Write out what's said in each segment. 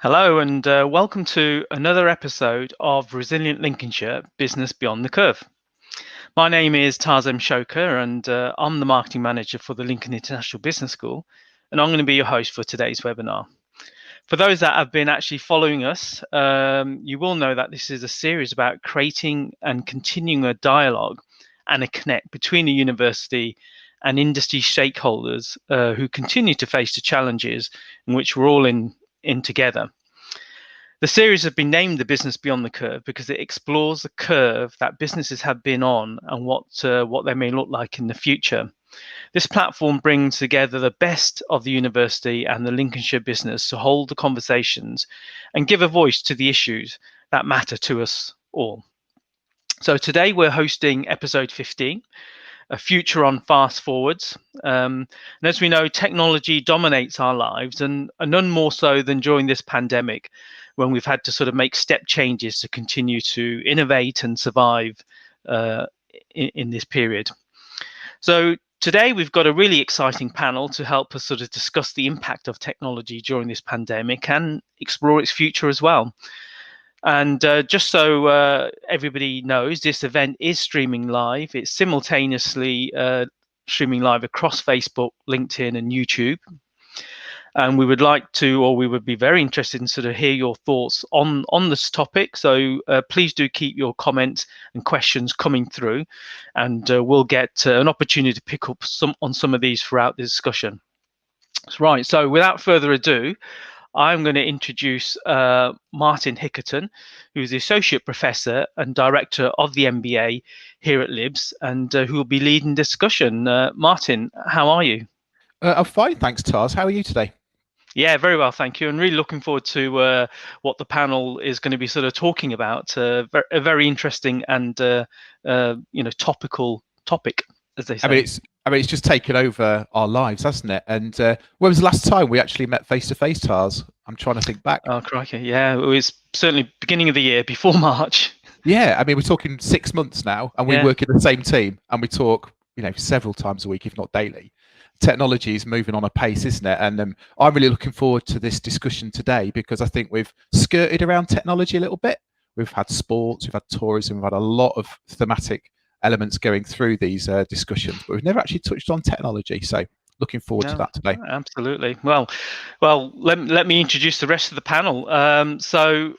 Hello and welcome to another episode of Resilient Lincolnshire Business Beyond the Curve. My name is Tarzem Shoker and I'm the Marketing Manager for the Lincoln International Business School, and I'm going to be your host for today's webinar. For those that have been actually following us, you will know that this is a series about creating and continuing a dialogue and a connect between the university and industry stakeholders who continue to face the challenges in which we're all in together. The series has been named The Business Beyond the Curve because it explores the curve that businesses have been on and what they may look like in the future. This platform brings together the best of the university and the Lincolnshire business to hold the conversations and give a voice to the issues that matter to us all. So today we're hosting episode 15, a future on fast forwards. And as we know, technology dominates our lives, and none more so than during this pandemic, when we've had to sort of make step changes to continue to innovate and survive in this period. So today we've got a really exciting panel to help us sort of discuss the impact of technology during this pandemic and explore its future as well. And just so everybody knows, this event is streaming live. It's simultaneously streaming live across Facebook, LinkedIn, and YouTube. And we would like to, or we would be very interested in sort of hear your thoughts on this topic. So please do keep your comments and questions coming through, and we'll get an opportunity to pick up on some of these throughout the discussion. Right, so without further ado, I'm going to introduce Martin Hickerton, who's the Associate Professor and Director of the MBA here at LIBS, and who will be leading discussion. Martin, how are you? I'm fine, thanks, Tars. How are you today? Yeah, very well, thank you. And really looking forward to what the panel is going to be sort of talking about. A very interesting and topical topic, as they say. I mean, it's just taken over our lives, hasn't it? And when was the last time we actually met face to face, Tars? I'm trying to think back. Oh, crikey! Yeah, it was certainly beginning of the year, before March. Yeah, I mean, we're talking 6 months now, and we work in the same team, and we talk, several times a week, if not daily. Technology is moving on a pace, isn't it? And I'm really looking forward to this discussion today because I think we've skirted around technology a little bit. We've had sports, we've had tourism, we've had a lot of thematic elements going through these discussions, but we've never actually touched on technology. So looking forward to that today. Absolutely. Well, let me introduce the rest of the panel. So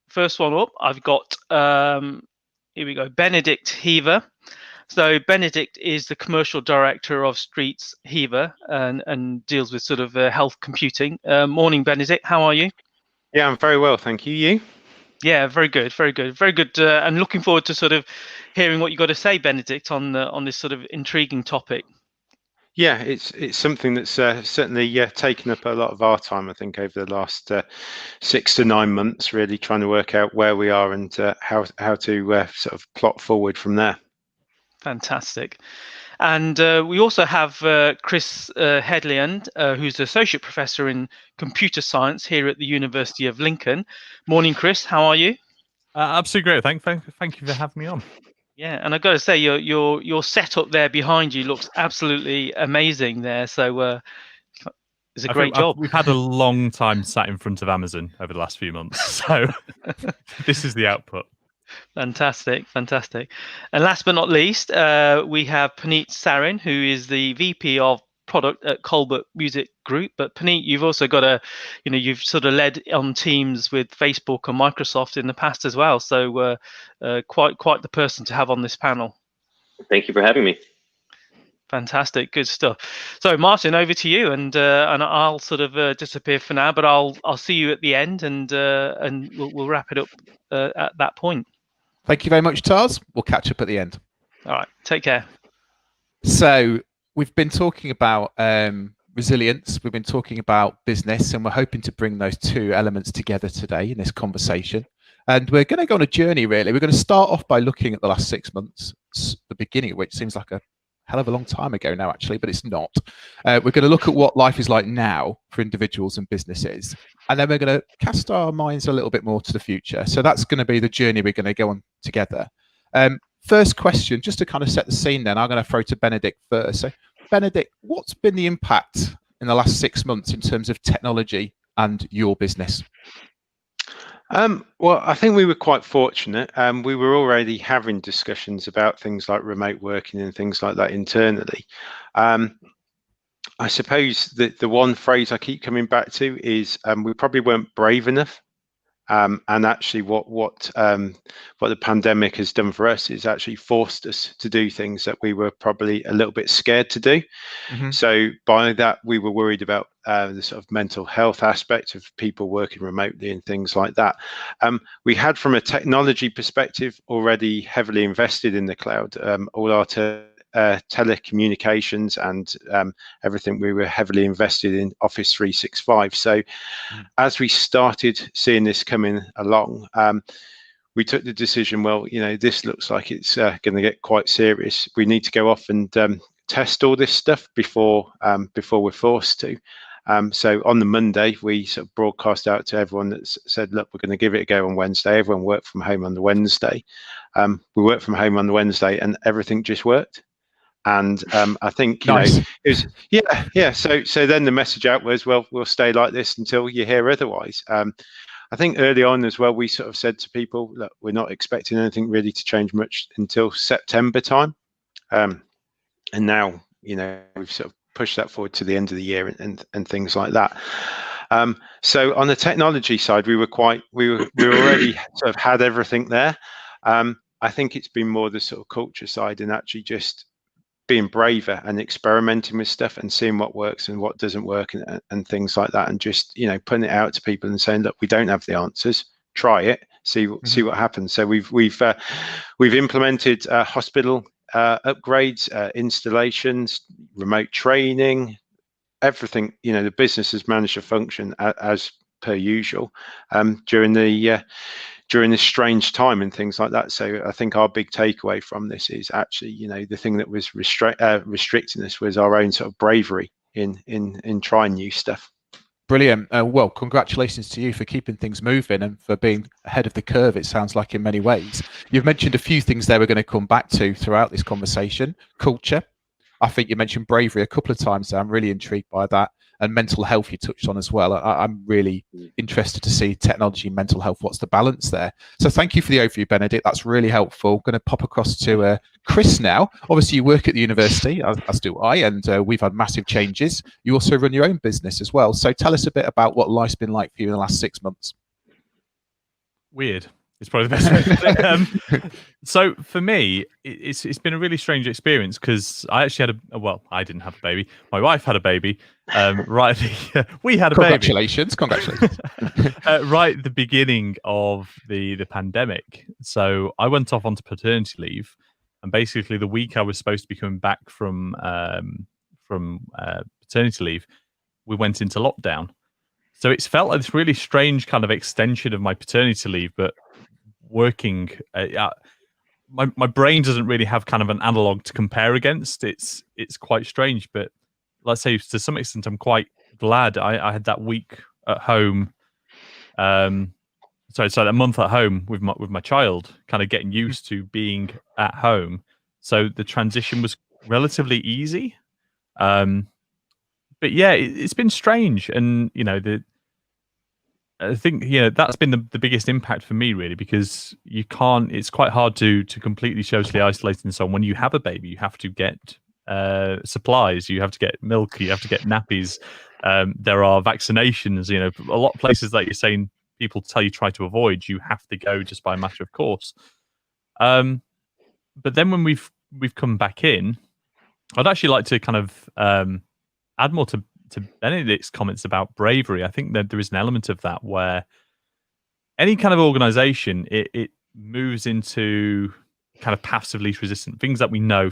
first one up, I've got, here we go, Benedict Heaver. So Benedict is the Commercial Director of Streets Heaver and deals with sort of health computing. Morning, Benedict. How are you? Yeah, I'm very well, thank you. You? Yeah, very good. And looking forward to sort of hearing what you got to say, Benedict, on this sort of intriguing topic. Yeah, it's something that's certainly taken up a lot of our time, I think, over the last 6 to 9 months, really trying to work out where we are and how to sort of plot forward from there. Fantastic. And we also have Chris Hedliand, who's Associate Professor in Computer Science here at the University of Lincoln. Morning, Chris. How are you? Absolutely great. Thank you for having me on. Yeah, and I've got to say, your setup there behind you looks absolutely amazing there. So it's a great job. We've had a long time sat in front of Amazon over the last few months, so this is the output. Fantastic. And last but not least, we have Puneet Sarin, who is the VP of Product at Colbert Music Group. But Puneet, you've also got you've sort of led on teams with Facebook and Microsoft in the past as well. So quite the person to have on this panel. Thank you for having me. Fantastic, good stuff. So Martin, over to you, and I'll sort of disappear for now, but I'll see you at the end, and we'll wrap it up at that point. Thank you very much, Tars. We'll catch up at the end. All right, take care. So we've been talking about resilience, we've been talking about business, and we're hoping to bring those two elements together today in this conversation. And we're going to go on a journey, really. We're going to start off by looking at the last 6 months, the beginning of which seems like a hell of a long time ago now, actually, but it's not. We're going to look at what life is like now for individuals and businesses, and then we're going to cast our minds a little bit more to the future. So that's going to be the journey we're going to go on together. First question, just to kind of set the scene then, I'm going to throw to Benedict first. So Benedict, what's been the impact in the last 6 months in terms of technology and your business? Well, I think we were quite fortunate. We were already having discussions about things like remote working and things like that internally. I suppose the one phrase I keep coming back to is we probably weren't brave enough. And actually, what the pandemic has done for us is actually forced us to do things that we were probably a little bit scared to do. Mm-hmm. So by that, we were worried about the sort of mental health aspect of people working remotely and things like that. We had, from a technology perspective, already heavily invested in the cloud. All our telecommunications and everything, we were heavily invested in Office 365. So as we started seeing this coming along, we took the decision, well, this looks like it's going to get quite serious. We need to go off and test all this stuff before we're forced to. So on the Monday, we sort of broadcast out to everyone that said, look, we're going to give it a go on Wednesday. Everyone worked from home on the Wednesday. We worked from home on the Wednesday and everything just worked. And I think Nice. it was so then the message out was, well, we'll stay like this until you hear otherwise. I think early on as well, we sort of said to people, look, we're not expecting anything really to change much until September time, and now we've sort of pushed that forward to the end of the year and things like that. So on the technology side, we were already sort of had everything there. I think it's been more the sort of culture side and actually just being braver and experimenting with stuff and seeing what works and what doesn't work and things like that, and just putting it out to people and saying, look, we don't have the answers, try it, see what happens. So we've implemented hospital upgrades, installations, remote training, everything. The business has managed to function as per usual during this strange time and things like that. So I think our big takeaway from this is actually, the thing that was restricting us was our own sort of bravery in trying new stuff. Brilliant. Well, congratulations to you for keeping things moving and for being ahead of the curve, it sounds like, in many ways. You've mentioned a few things there we're going to come back to throughout this conversation. Culture. I think you mentioned bravery a couple of times there. I'm really intrigued by that. And mental health you touched on as well. I'm really interested to see technology and mental health. What's the balance there? So thank you for the overview, Benedict. That's really helpful. Going to pop across to Chris now. Obviously, you work at the university, as do I, and we've had massive changes. You also run your own business as well. So tell us a bit about what life's been like for you in the last 6 months. Weird. It's probably the best way to put it. So for me, it's been a really strange experience because I actually had I didn't have a baby. My wife had a baby. We had a Congratulations. baby. Right at the beginning of the pandemic. So I went off onto paternity leave, and basically the week I was supposed to be coming back from paternity leave, we went into lockdown. So it's felt like this really strange kind of extension of my paternity leave, but working. My brain doesn't really have kind of an analog to compare against. It's quite strange, but let's say to some extent I'm quite glad I had that week at home. So that month at home with my child, kind of getting used to being at home. So the transition was relatively easy. But yeah, it's been strange, and I think that's been the biggest impact for me, really, because you can't. It's quite hard to completely socially isolate and so on. When you have a baby, you have to get supplies, you have to get milk, you have to get nappies. There are vaccinations. A lot of places that you're saying people tell you try to avoid, you have to go just by a matter of course. But then when we've come back in, I'd actually like to kind of add more to Benedict's comments about bravery. I think that there is an element of that where any kind of organization, it moves into kind of paths of least resistance, things that we know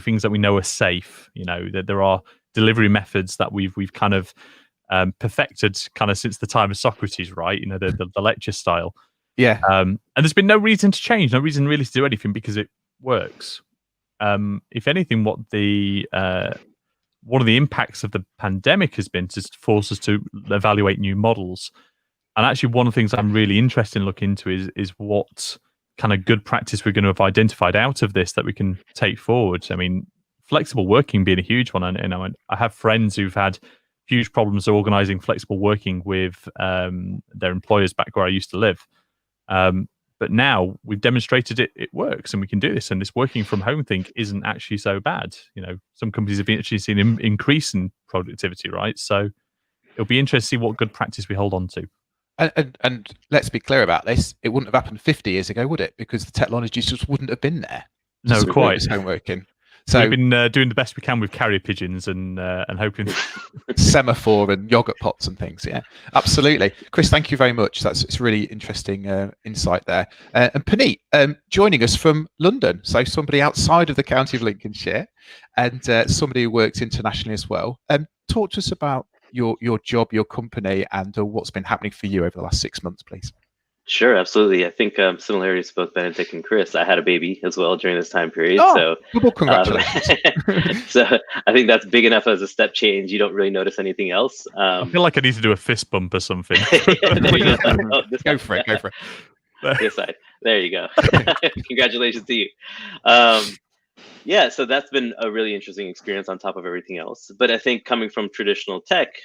are safe. That there are delivery methods that we've kind of perfected kind of since the time of Socrates, right? The lecture style. Yeah. And there's been no reason to change, no reason really to do anything because it works. If anything, one of the impacts of the pandemic has been to force us to evaluate new models. And actually, one of the things I'm really interested in looking into is what kind of good practice we're going to have identified out of this that we can take forward. I mean, flexible working being a huge one. And I have friends who've had huge problems are organizing flexible working with their employers back where I used to live. But now we've demonstrated it works, and we can do this. And this working from home thing isn't actually so bad. Some companies have actually seen an increase in productivity, right? So it'll be interesting to see what good practice we hold on to. And let's be clear about this. It wouldn't have happened 50 years ago, would it? Because the technology just wouldn't have been there. No, quite. Home working. So we've been doing the best we can with carrier pigeons and hoping semaphore and yogurt pots and things. Yeah, absolutely. Chris, thank you very much. It's really interesting insight there. And Puneet, joining us from London, so somebody outside of the county of Lincolnshire, and somebody who works internationally as well. Talk to us about your job, your company, and what's been happening for you over the last 6 months, please. Sure, absolutely. I think similarities to both Benedict and Chris. I had a baby as well during this time period. Oh, well, congratulations. So I think that's big enough as a step change. You don't really notice anything else. I feel like I need to do a fist bump or something. There you go. Oh, Go for it. This side. There you go. Congratulations to you. Yeah, so that's been a really interesting experience on top of everything else. But I think coming from traditional tech,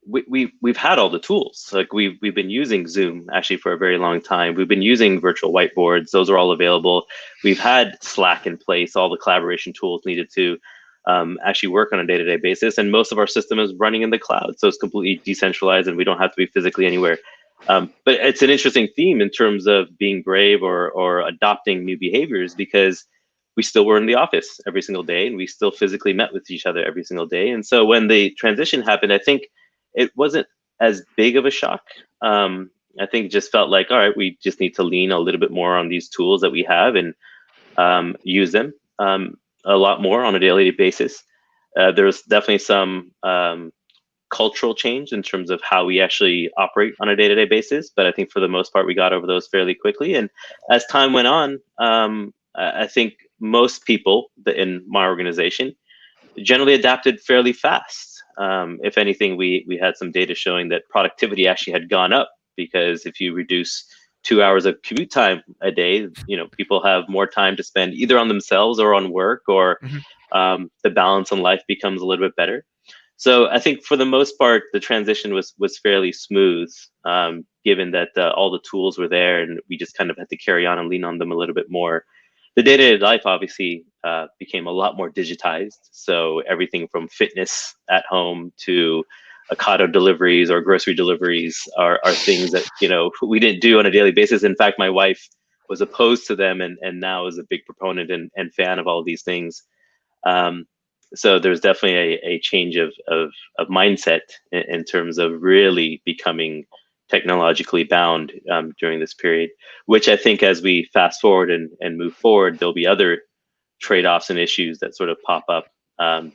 we've had all the tools. Like we've been using Zoom actually for a very long time. We've been using virtual whiteboards. Those are all available. We've had Slack in place, all the collaboration tools needed to actually work on a day-to-day basis. And most of our system is running in the cloud. So it's completely decentralized and we don't have to be physically anywhere. But it's an interesting theme in terms of being brave or adopting new behaviors, because we still were in the office every single day and we still physically met with each other every single day. And so when the transition happened, I think it wasn't as big of a shock. I think it just felt like, all right, we just need to lean a little bit more on these tools that we have and use them a lot more on a daily basis. There's definitely some cultural change in terms of how we actually operate on a day-to-day basis. But I think for the most part, we got over those fairly quickly. And as time went on, I think most people in my organization generally adapted fairly fast. If anything, we had some data showing that productivity actually had gone up, because if you reduce 2 hours of commute time a day, people have more time to spend either on themselves or on work, or the balance in life becomes a little bit better. So I think for the most part, the transition was fairly smooth, given that all the tools were there and we just kind of had to carry on and lean on them a little bit more. The day-to-day life obviously became a lot more digitized. So everything from fitness at home to Ocado deliveries or grocery deliveries are things that we didn't do on a daily basis. In fact, my wife was opposed to them and now is a big proponent and fan of all of these things. So there's definitely a change of mindset in terms of really becoming technologically bound during this period, which I think as we fast forward and move forward, there'll be other trade-offs and issues that sort of pop up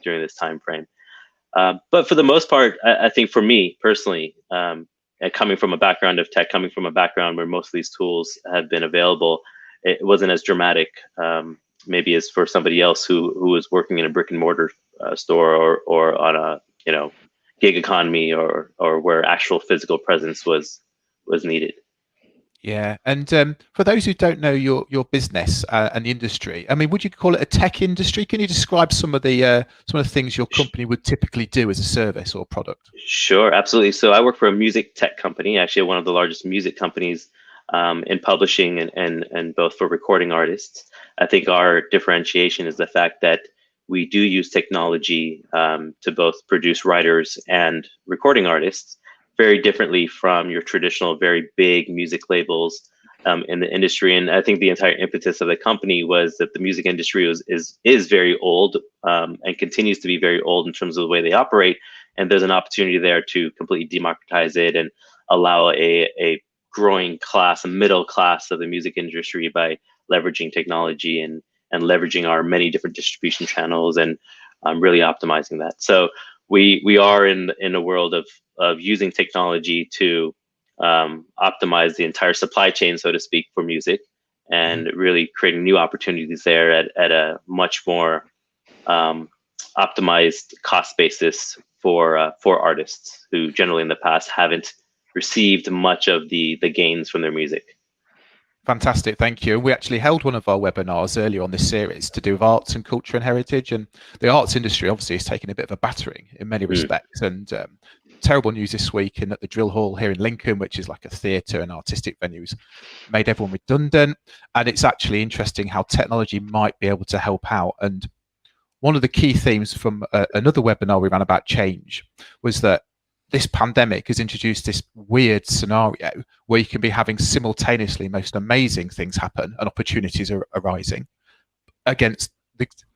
during this time frame. But for the most part, I think for me personally, coming from a background of tech, coming from a background where most of these tools have been available, it wasn't as dramatic maybe as for somebody else who was working in a brick and mortar store or on a gig economy or where actual physical presence was needed. Yeah, and for those who don't know your business and the industry, I mean, would you call it a tech industry? Can you describe some of the things your company would typically do as a service or product? Sure, absolutely. So I work for a music tech company, actually one of the largest music companies in publishing and both for recording artists. I think our differentiation is the fact that we do use technology to both produce writers and recording artists very differently from your traditional, very big music labels in the industry. And I think the entire impetus of the company was that the music industry is very old and continues to be very old in terms of the way they operate. And there's an opportunity there to completely democratize it and allow a growing class, a middle class of the music industry by leveraging technology and leveraging our many different distribution channels and really optimizing that. So we are in a world of using technology to optimize the entire supply chain, so to speak, for music, and really creating new opportunities there at a much more optimized cost basis for artists who generally in the past haven't received much of the gains from their music. Fantastic, thank you. We actually held one of our webinars earlier on this series to do with arts and culture and heritage, and the arts industry obviously is taking a bit of a battering in many respects. And terrible news this week in that the Drill Hall here in Lincoln, which is like a theatre and artistic venues, made everyone redundant. And it's actually interesting how technology might be able to help out. And one of the key themes from another webinar we ran about change was that this pandemic has introduced this weird scenario where you can be having simultaneously most amazing things happen and opportunities are arising against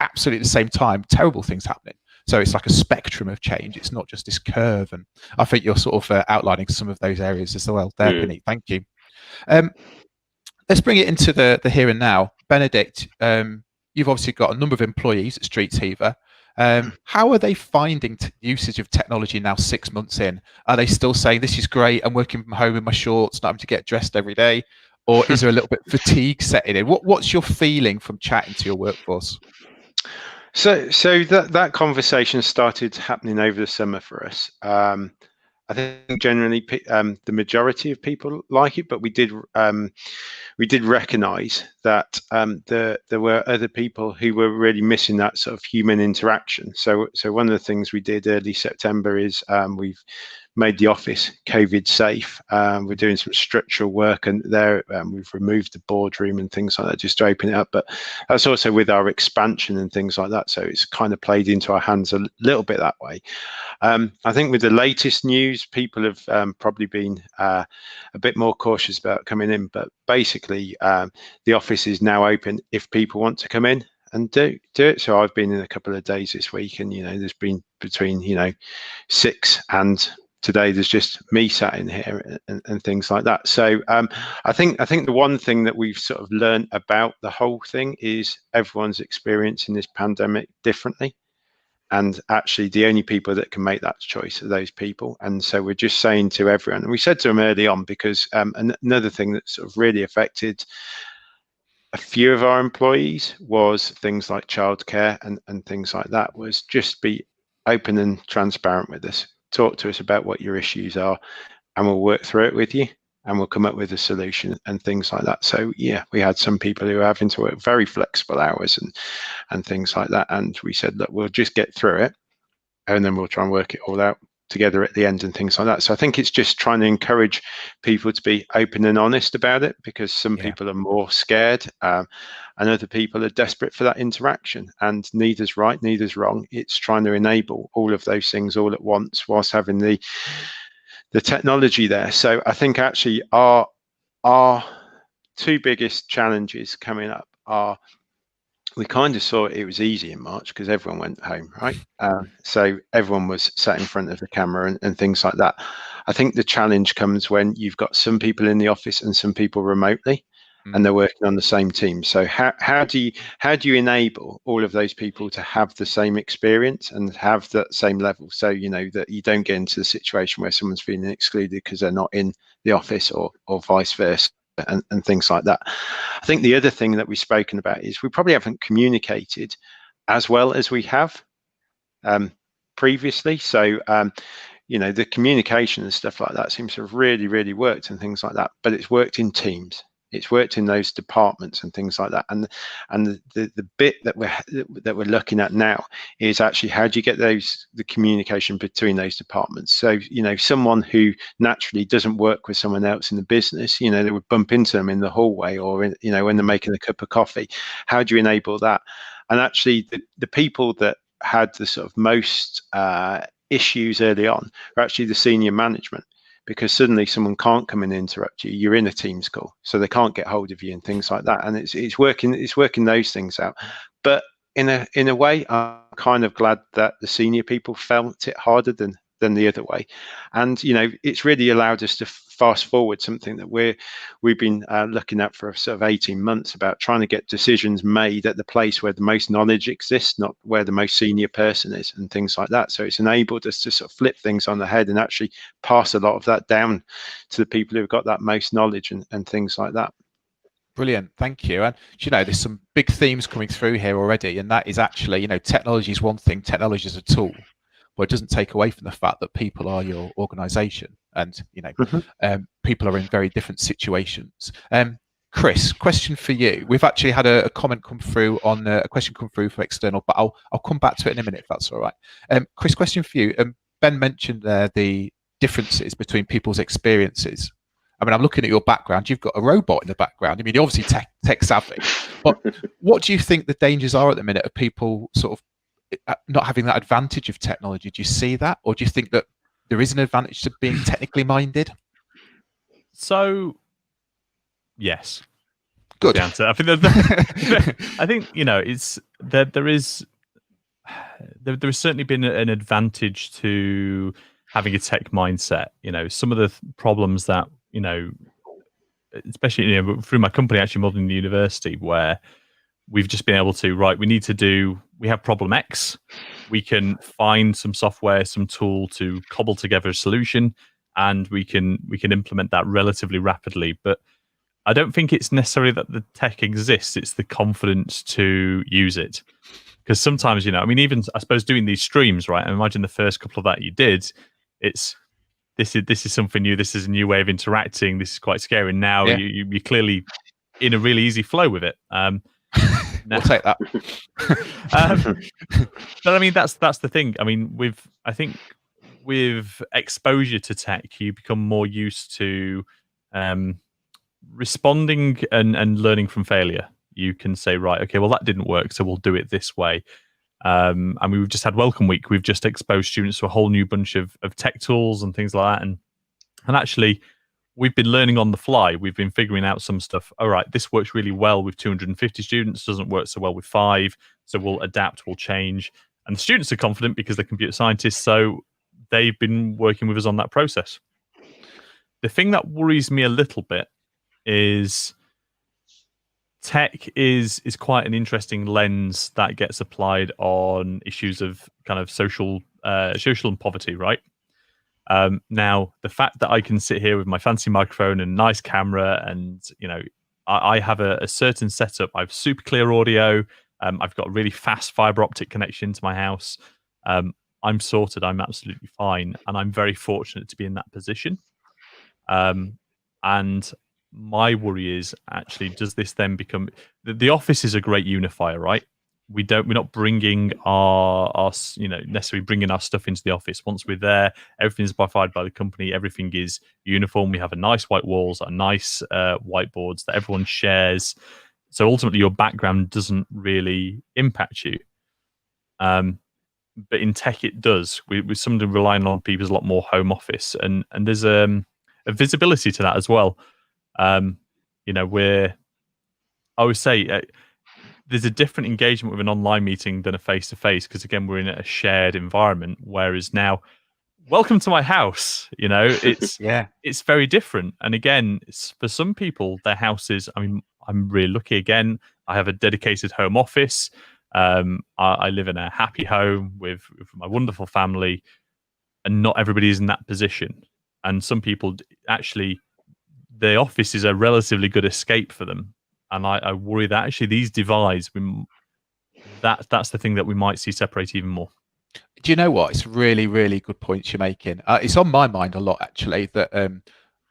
absolutely at the same time terrible things happening. So it's like a spectrum of change. It's not just this curve. And I think you're sort of outlining some of those areas as well there, Puneet. Thank you. Let's bring it into the here and now. Benedict, you've obviously got a number of employees at Streets Heaver. How are they finding usage of technology now 6 months in? Are they still saying, this is great, I'm working from home in my shorts, not having to get dressed every day? Or is there a little bit of fatigue setting in? What's your feeling from chatting to your workforce? So that conversation started happening over the summer for us. I think generally the majority of people like it, but we did recognise that there were other people who were really missing that sort of human interaction. So one of the things we did early September is we've made the office COVID safe. We're doing some structural work, and there we've removed the boardroom and things like that just to open it up. But that's also with our expansion and things like that. So it's kind of played into our hands a little bit that way. I think with the latest news, people have probably been a bit more cautious about coming in. But basically, the office is now open if people want to come in and do it. So I've been in a couple of days this week, and there's been between 6 and today there's just me sat in here and things like that. So I think the one thing that we've sort of learned about the whole thing is everyone's experiencing this pandemic differently. And actually the only people that can make that choice are those people. And so we're just saying to everyone, and we said to them early on, because another thing that sort of really affected a few of our employees was things like childcare and things like that, was just be open and transparent with us. Talk to us about what your issues are, and we'll work through it with you, and we'll come up with a solution and things like that. So yeah, we had some people who are having to work very flexible hours and things like that. And we said, look, we'll just get through it, and then we'll try and work it all out together at the end and things like that. So I think it's just trying to encourage people to be open and honest about it, because some people are more scared, and other people are desperate for that interaction. And neither's right, neither's wrong. It's trying to enable all of those things all at once whilst having the technology there. So I think actually our two biggest challenges coming up are, we kind of saw it was easy in March because everyone went home, right? So everyone was sat in front of the camera and things like that. I think the challenge comes when you've got some people in the office and some people remotely, and they're working on the same team. So how do you enable all of those people to have the same experience and have that same level? So that you don't get into the situation where someone's feeling excluded because they're not in the office, or vice versa. And things like that. I think the other thing that we've spoken about is we probably haven't communicated as well as we have previously. So the communication and stuff like that seems to have really, really worked and things like that. But it's worked in teams. It's worked in those departments and things like that. And the bit that we're looking at now is actually how do you get the communication between those departments? So someone who naturally doesn't work with someone else in the business, they would bump into them in the hallway, or when they're making a cup of coffee. How do you enable that? And actually the people that had the sort of most issues early on are actually the senior management, because suddenly someone can't come and interrupt you. You're in a Teams call, so they can't get hold of you and things like that. And it's working those things out. But in a way, I'm kind of glad that the senior people felt it harder than the other way. And it's really allowed us to fast forward something that we've been looking at for sort of 18 months, about trying to get decisions made at the place where the most knowledge exists, not where the most senior person is, and things like that. So it's enabled us to sort of flip things on the head and actually pass a lot of that down to the people who've got that most knowledge and things like that. Brilliant, thank you. And there's some big themes coming through here already, and that is actually, technology is one thing, technology is a tool, but it doesn't take away from the fact that people are your organization, and people are in very different situations. Chris, question for you. We've actually had a comment come through on a question come through for external, but I'll come back to it in a minute if that's all right. Chris, question for you. Ben mentioned there the differences between people's experiences. I mean, I'm looking at your background. You've got a robot in the background. I mean, you're obviously tech savvy. But what do you think the dangers are at the minute of people sort of not having that advantage of technology? Do you see that, or do you think that there is an advantage to being technically minded? So, yes. Good The answer. I think it's there is certainly been an advantage to having a tech mindset. Some of the problems that especially through my company, actually more than the university, where we've just been able to we have problem X, we can find some software, some tool to cobble together a solution, and we can implement that relatively rapidly. But I don't think it's necessarily that the tech exists, it's the confidence to use it. Because sometimes, even I suppose doing these streams, right? I imagine the first couple of that you did, this is something new, this is a new way of interacting, this is quite scary. And now you're clearly in a really easy flow with it. We'll take that. But I mean, that's the thing. I mean, I think with exposure to tech, you become more used to responding and learning from failure. You can say, right, okay, well, that didn't work, so we'll do it this way. I mean, we've just had Welcome Week. We've just exposed students to a whole new bunch of tech tools and things like that. And actually, we've been learning on the fly. We've been figuring out some stuff. All right, this works really well with 250 students, doesn't work so well with 5. So we'll adapt, we'll change. And the students are confident because they're computer scientists, so they've been working with us on that process. The thing that worries me a little bit is tech is quite an interesting lens that gets applied on issues of kind of social and poverty, right? Now, the fact that I can sit here with my fancy microphone and nice camera, and I have a certain setup. I have super clear audio. I've got a really fast fiber optic connection to my house. I'm sorted. I'm absolutely fine, and I'm very fortunate to be in that position. And my worry is actually, does this then become the office is a great unifier, right? We're not bringing our necessarily bringing our stuff into the office. Once we're there, everything's provided by the company. Everything is uniform. We have a nice white walls, a nice whiteboards that everyone shares. So ultimately, your background doesn't really impact you. But in tech, it does. With somebody relying on people, is a lot more home office, and there's a visibility to that as well. Where I would say there's a different engagement with an online meeting than a face-to-face, because again, we're in a shared environment. Whereas now, welcome to my house. It's it's very different. And again, for some people, their houses. I mean, I'm really lucky. Again, I have a dedicated home office. I live in a happy home with my wonderful family, and not everybody is in that position. And some people actually, the office is a relatively good escape for them. And I worry that actually these divides, that's the thing that we might see separate even more. Do you know what? It's really, really good points you're making. It's on my mind a lot, actually, that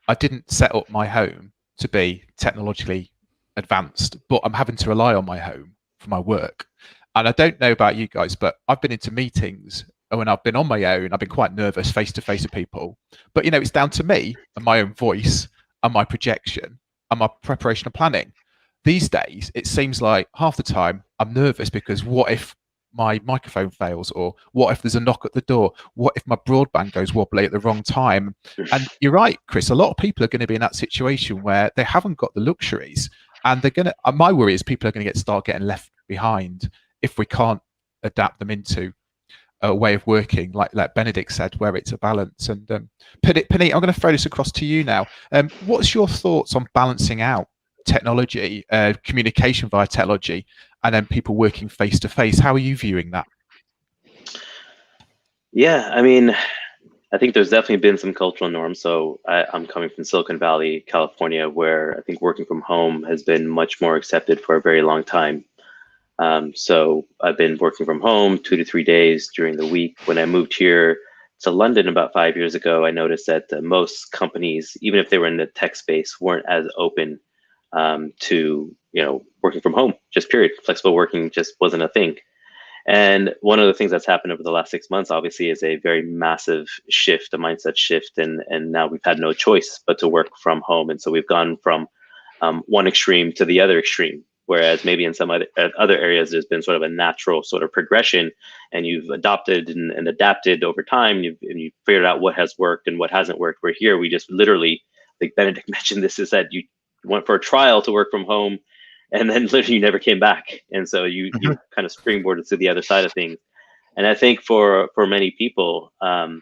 I didn't set up my home to be technologically advanced, but I'm having to rely on my home for my work. And I don't know about you guys, but I've been into meetings when I've been on my own. I've been quite nervous face to face with people. But, it's down to me and my own voice and my projection and my preparation and planning. These days, it seems like half the time I'm nervous because what if my microphone fails, or what if there's a knock at the door? What if my broadband goes wobbly at the wrong time? And you're right, Chris, a lot of people are going to be in that situation where they haven't got the luxuries, and they're going to, my worry is people are going to start getting left behind if we can't adapt them into a way of working, like Benedict said, where it's a balance. And Puneet, I'm going to throw this across to you now. What's your thoughts on balancing out technology, communication via technology, and then people working face to face? How are you viewing that? Yeah, I mean, I think there's definitely been some cultural norms. So I'm coming from Silicon Valley, California, where I think working from home has been much more accepted for a very long time. So I've been working from home 2 to 3 days during the week. When I moved here to London about 5 years ago, I noticed that most companies, even if they were in the tech space, weren't as open to working from home, just period. Flexible working just wasn't a thing. And one of the things that's happened over the last 6 months, obviously, is a very massive shift, a mindset shift, and now we've had no choice but to work from home. And so we've gone from one extreme to the other extreme. Whereas maybe in some other areas, there's been sort of a natural sort of progression, and you've adopted and adapted over time, and you've figured out what has worked and what hasn't worked. Where here, we just literally, like Benedict mentioned this, is that you went for a trial to work from home, and then literally you never came back. And so you kind of springboarded to the other side of things. And I think for many people, that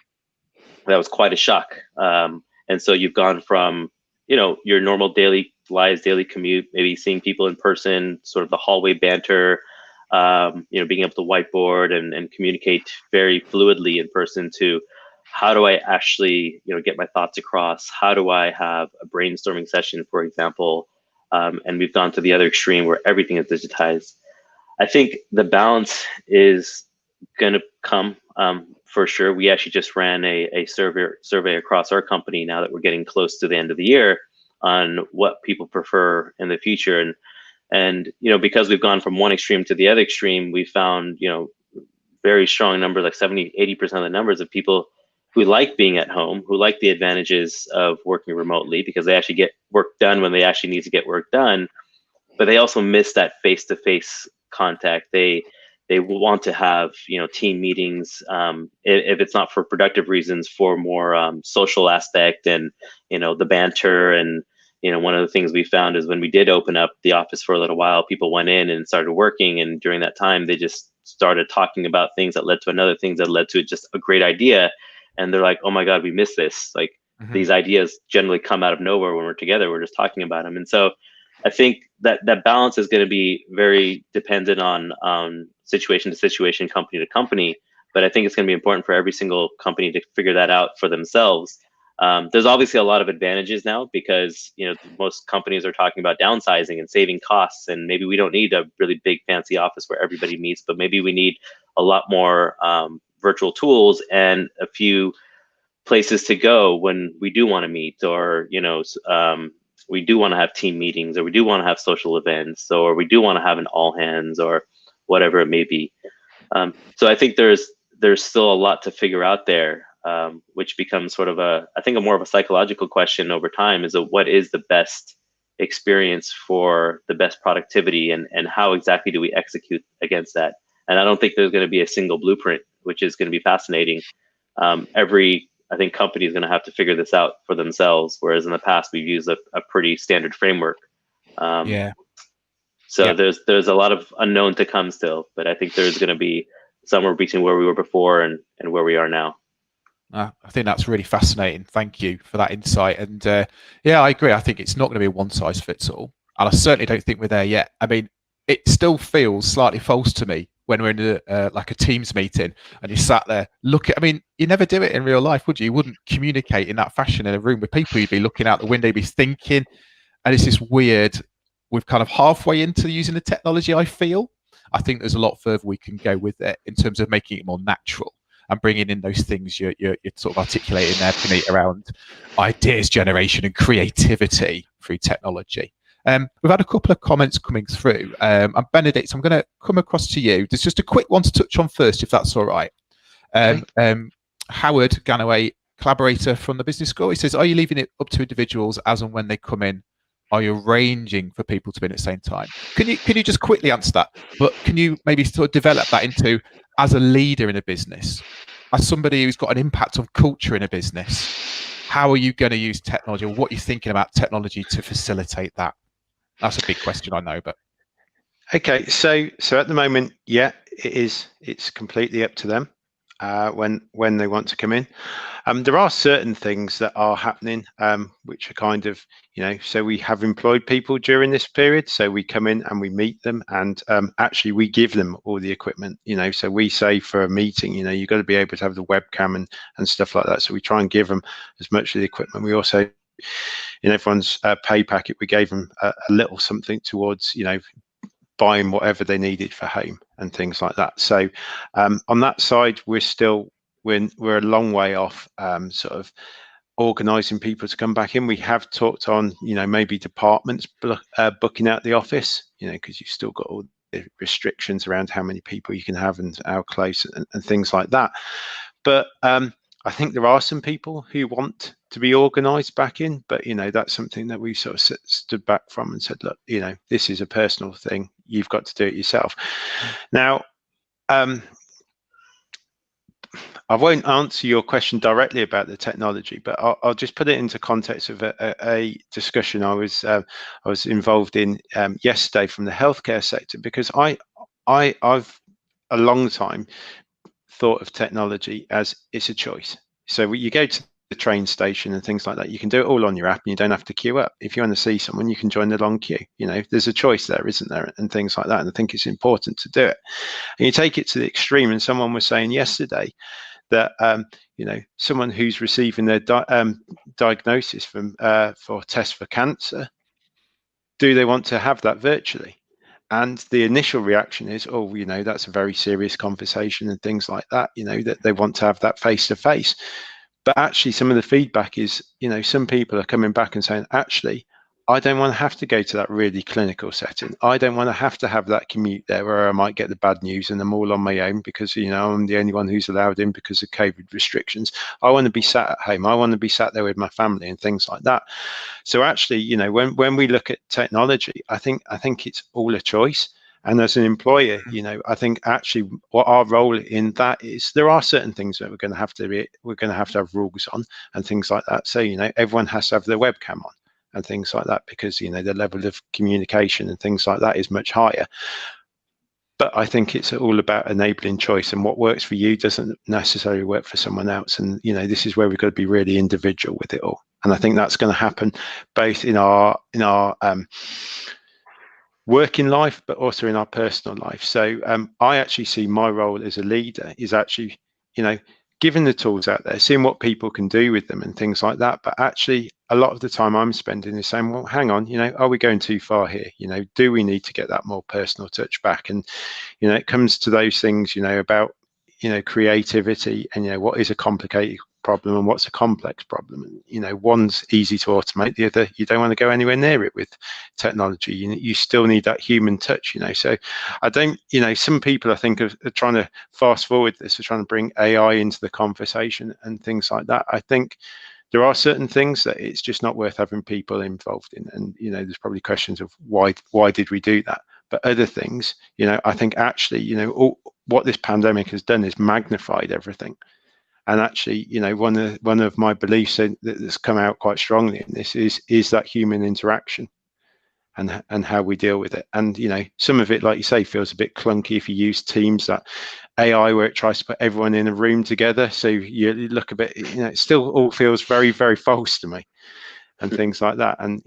was quite a shock. And so you've gone from, your normal daily lives, daily commute, maybe seeing people in person, sort of the hallway banter, being able to whiteboard and communicate very fluidly in person, to how do I actually, get my thoughts across? How do I have a brainstorming session, for example? And we've gone to the other extreme where everything is digitized. I think the balance is going to come for sure. We actually just ran a survey across our company now that we're getting close to the end of the year on what people prefer in the future. And because we've gone from one extreme to the other extreme, we found, very strong numbers, like 70-80% of the numbers of people who like being at home, who like the advantages of working remotely because they actually get work done when they actually need to get work done, but they also miss that face-to-face contact. They want to have, team meetings, if it's not for productive reasons, for more social aspect and, the banter. And, one of the things we found is when we did open up the office for a little while, people went in and started working. And during that time, they just started talking about things that led to another things that led to just a great idea. And they're like, oh my God, we missed this. Like these ideas generally come out of nowhere when we're together. We're just talking about them. And so I think that balance is going to be very dependent on situation to situation, company to company. But I think it's going to be important for every single company to figure that out for themselves. There's obviously a lot of advantages now because, most companies are talking about downsizing and saving costs. And maybe we don't need a really big fancy office where everybody meets, but maybe we need a lot more virtual tools and a few places to go when we do want to meet, or, we do want to have team meetings, or we do want to have social events, or we do want to have an all hands, or whatever it may be. So I think there's still a lot to figure out there, which becomes sort of a more of a psychological question over time, is what is the best experience for the best productivity, and how exactly do we execute against that? And I don't think there's going to be a single blueprint, which is going to be fascinating. I think company is going to have to figure this out for themselves, whereas in the past we've used a pretty standard framework. So there's a lot of unknown to come still, but I think there's going to be somewhere between where we were before and where we are now. I think that's really fascinating. Thank you for that insight. And I agree. I think it's not going to be a one size fits all. And I certainly don't think we're there yet. I mean, it still feels slightly false to me when we're in like a Teams meeting and you sat there you never do it in real life, would you? You wouldn't communicate in that fashion in a room with people. You'd be looking out the window, you'd be thinking, and it's just weird. We're kind of halfway into using the technology, I feel. I think there's a lot further we can go with it in terms of making it more natural and bringing in those things you're sort of articulating there, Puneet, around ideas generation and creativity through technology. We've had a couple of comments coming through. And Benedict, I'm going to come across to you. There's just a quick one to touch on first, if that's all right. Howard Ganaway, collaborator from the business school, he says, are you leaving it up to individuals as and when they come in? Are you arranging for people to be in at the same time? Can you just quickly answer that? But can you maybe sort of develop that into, as a leader in a business, as somebody who's got an impact on culture in a business, how are you going to use technology, or what are you thinking about technology to facilitate that? That's a big question, I know, but okay. So at the moment, it's completely up to them when they want to come in. There are certain things that are happening, which are kind of, so we have employed people during this period. So we come in and we meet them, and actually we give them all the equipment, so we say for a meeting, you've got to be able to have the webcam and stuff like that. So we try and give them as much of the equipment. We also, in everyone's pay packet, we gave them a little something towards, buying whatever they needed for home and things like that. So on that side, we're a long way off sort of organising people to come back in. We have talked on, maybe departments booking out the office, because you've still got all the restrictions around how many people you can have and how close and things like that. But I think there are some people who want to be organised back in, but that's something that we sort of stood back from and said, look, this is a personal thing. You've got to do it yourself. Now, I won't answer your question directly about the technology, but I'll just put it into context of a discussion I was involved in yesterday from the healthcare sector, because I've a long time thought of technology as it's a choice. So you go to the train station and things like that, you can do it all on your app and you don't have to queue up. If you want to see someone, you can join the long queue. There's a choice there, isn't there? And things like that. And I think it's important to do it. And you take it to the extreme, and someone was saying yesterday that someone who's receiving their diagnosis for tests for cancer, do they want to have that virtually? And the initial reaction is, that's a very serious conversation and things like that, that they want to have that face to face. But actually, some of the feedback is, some people are coming back and saying, actually, I don't want to have to go to that really clinical setting. I don't want to have that commute there where I might get the bad news and I'm all on my own because, I'm the only one who's allowed in because of COVID restrictions. I want to be sat at home. I want to be sat there with my family and things like that. So actually, when we look at technology, I think it's all a choice. And as an employer, I think actually what our role in that is, there are certain things that we're going to have to have rules on and things like that. So, everyone has to have their webcam on and things like that, because the level of communication and things like that is much higher. But I think it's all about enabling choice, and what works for you doesn't necessarily work for someone else. And this is where we've got to be really individual with it all. And I think that's going to happen both in our working life, but also in our personal life. So I actually see my role as a leader is actually, giving the tools out there, seeing what people can do with them and things like that. But actually, a lot of the time I'm spending is saying, well, hang on, are we going too far here? Do we need to get that more personal touch back? And, it comes to those things, about, creativity and, what is a complicated problem and what's a complex problem. One's easy to automate, the other, you don't want to go anywhere near it with technology. You still need that human touch, So I don't, some people I think are trying to fast forward this, are trying to bring AI into the conversation and things like that. I think there are certain things that it's just not worth having people involved in. And, there's probably questions of why did we do that? But other things, I think actually, what this pandemic has done is magnified everything. And actually, one of my beliefs that's come out quite strongly in this is that human interaction and how we deal with it. And, some of it, like you say, feels a bit clunky if you use Teams, that AI where it tries to put everyone in a room together. So you look a bit, it still all feels very, very false to me and things like that. And,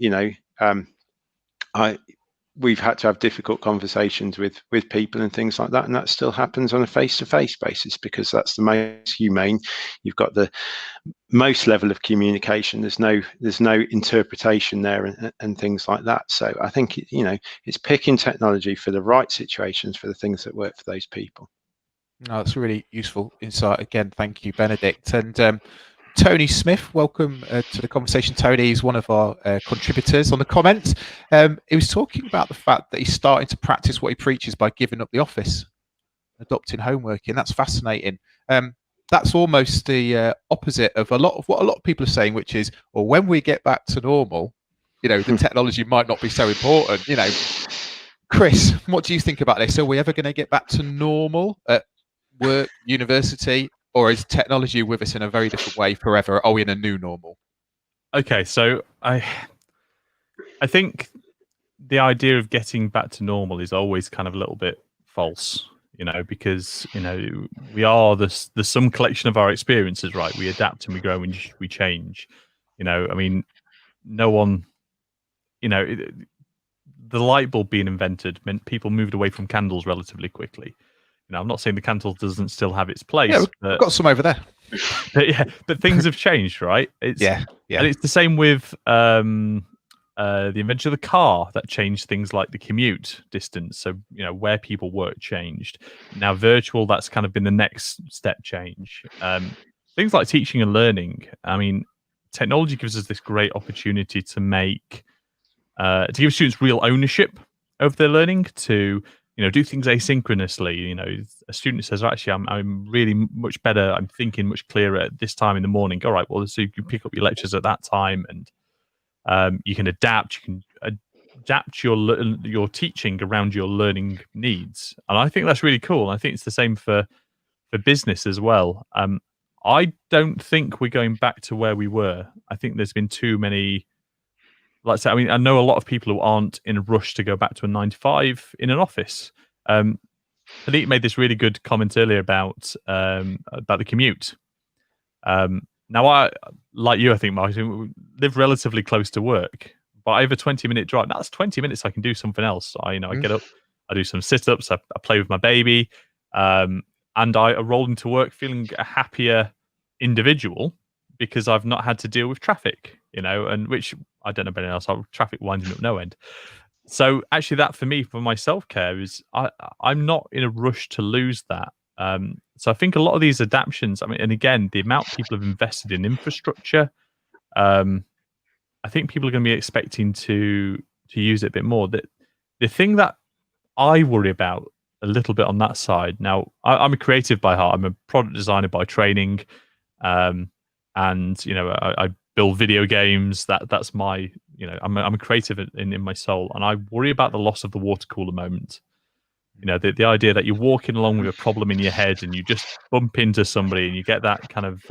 we've had to have difficult conversations with people and things like that, and that still happens on a face-to-face basis because that's the most humane. You've got the most level of communication. There's no interpretation there and things like that. So I think it's picking technology for the right situations, for the things that work for those people. No, that's really useful insight. Again, thank you, Benedict. And Tony Smith, welcome to the conversation. Tony is one of our contributors on the comments. He was talking about the fact that he's starting to practice what he preaches by giving up the office, adopting home working. That's fascinating. That's almost the opposite of a lot of what a lot of people are saying, which is, well, when we get back to normal, the technology might not be so important. Chris, what do you think about this? Are we ever going to get back to normal at work, university? Or is technology with us in a very different way forever? Are we in a new normal? Okay, so I think the idea of getting back to normal is always kind of a little bit false, because we are the sum collection of our experiences, right? We adapt and we grow and we change. I mean, no one, the light bulb being invented meant people moved away from candles relatively quickly. I'm not saying the candle doesn't still have its place. Yeah, we've got some over there. But things have changed, right? And it's the same with the invention of the car that changed things like the commute distance. So, where people work changed. Now, virtual, that's kind of been the next step change. Things like teaching and learning. I mean, technology gives us this great opportunity to make to give students real ownership of their learning, to do things asynchronously. A student says, actually, I'm really much better, I'm thinking much clearer at this time in the morning. All right, well, so you can pick up your lectures at that time, and you can adapt your teaching around your learning needs. And I think that's really cool. I think it's the same for business as well. I don't think we're going back to where we were. I think there's been too many, like I say, I know a lot of people who aren't in a rush to go back to a 9 to 5 in an office. Philippe made this really good comment earlier about the commute. Now, I, like you, I think, Martin, live relatively close to work, but I have a 20-minute drive. That's 20 minutes I can do something else. I get up, I do some sit-ups, I play with my baby, and I roll into work feeling a happier individual because I've not had to deal with traffic, and which I don't know about anyone else, traffic winding up no end. So actually that for me, for my self-care, is I'm not in a rush to lose that. So I think a lot of these adaptations, and again, the amount people have invested in infrastructure, I think people are going to be expecting to use it a bit more. The thing that I worry about a little bit on that side, now I'm a creative by heart, I'm a product designer by training, and I build video games. That's my, I'm a creative in my soul, and I worry about the loss of the water cooler moment. The idea that you're walking along with a problem in your head and you just bump into somebody and you get that kind of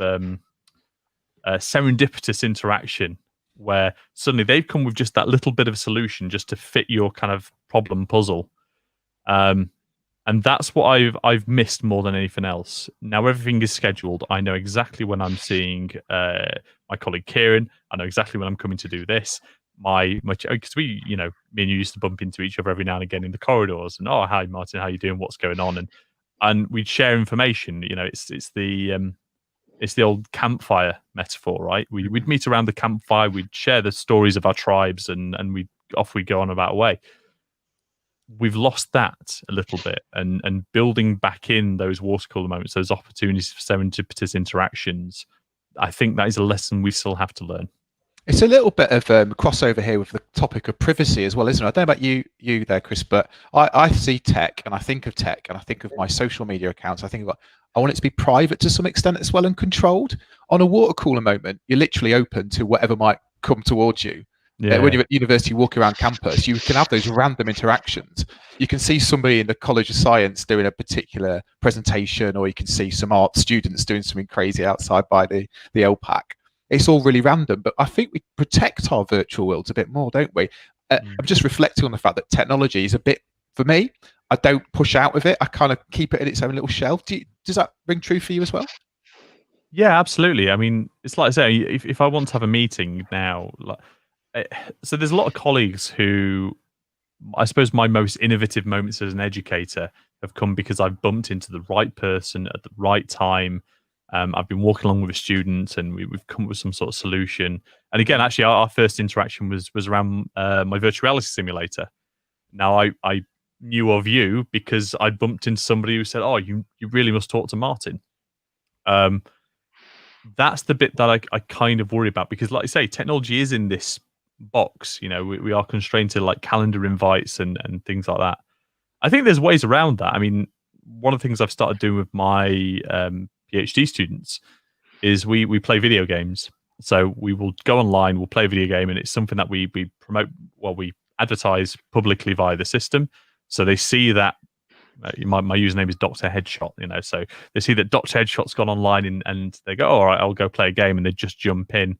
serendipitous interaction where suddenly they've come with just that little bit of a solution just to fit your kind of problem puzzle. And that's what I've missed more than anything else. Now everything is scheduled. I know exactly when I'm seeing my colleague Kieran. I know exactly when I'm coming to do this. Because we, me and you used to bump into each other every now and again in the corridors, and hi Martin, how you doing? What's going on? And we'd share information. It's the old campfire metaphor, right? We'd meet around the campfire. We'd share the stories of our tribes, and we'd go on about our way. We've lost that a little bit, and building back in those water cooler moments, those opportunities for serendipitous interactions. I think that is a lesson we still have to learn. It's a little bit of crossover here with the topic of privacy as well, isn't it? I don't know about you there, Chris, but I see tech, and I think of tech, and I think of my social media accounts. I want it to be private to some extent as well and controlled. On a water cooler moment, you're literally open to whatever might come towards you. Yeah. When you're at university, you walk around campus, you can have those random interactions. You can see somebody in the College of Science doing a particular presentation, or you can see some art students doing something crazy outside by the LPAC. It's all really random, but I think we protect our virtual worlds a bit more, don't we? I'm just reflecting on the fact that technology is a bit, for me, I don't push out with it. I kind of keep it in its own little shelf. Does that ring true for you as well? Yeah, absolutely. It's like I say, if I want to have a meeting now, so there's a lot of colleagues who, I suppose my most innovative moments as an educator have come because I've bumped into the right person at the right time. I've been walking along with a student, and we've come up with some sort of solution. And again, actually, our first interaction was around my virtual reality simulator. Now, I knew of you because I bumped into somebody who said, "Oh, you really must talk to Martin." That's the bit that I kind of worry about, because, like I say, technology is in this box. We are constrained to like calendar invites and things like that. I think there's ways around that. One of the things I've started doing with my PhD students is we play video games. So we will go online, we'll play a video game, and it's something that we promote, we advertise publicly via the system. So they see that my username is Dr. Headshot, so they see that Dr. Headshot's gone online, and they go, all right, I'll go play a game, and they just jump in,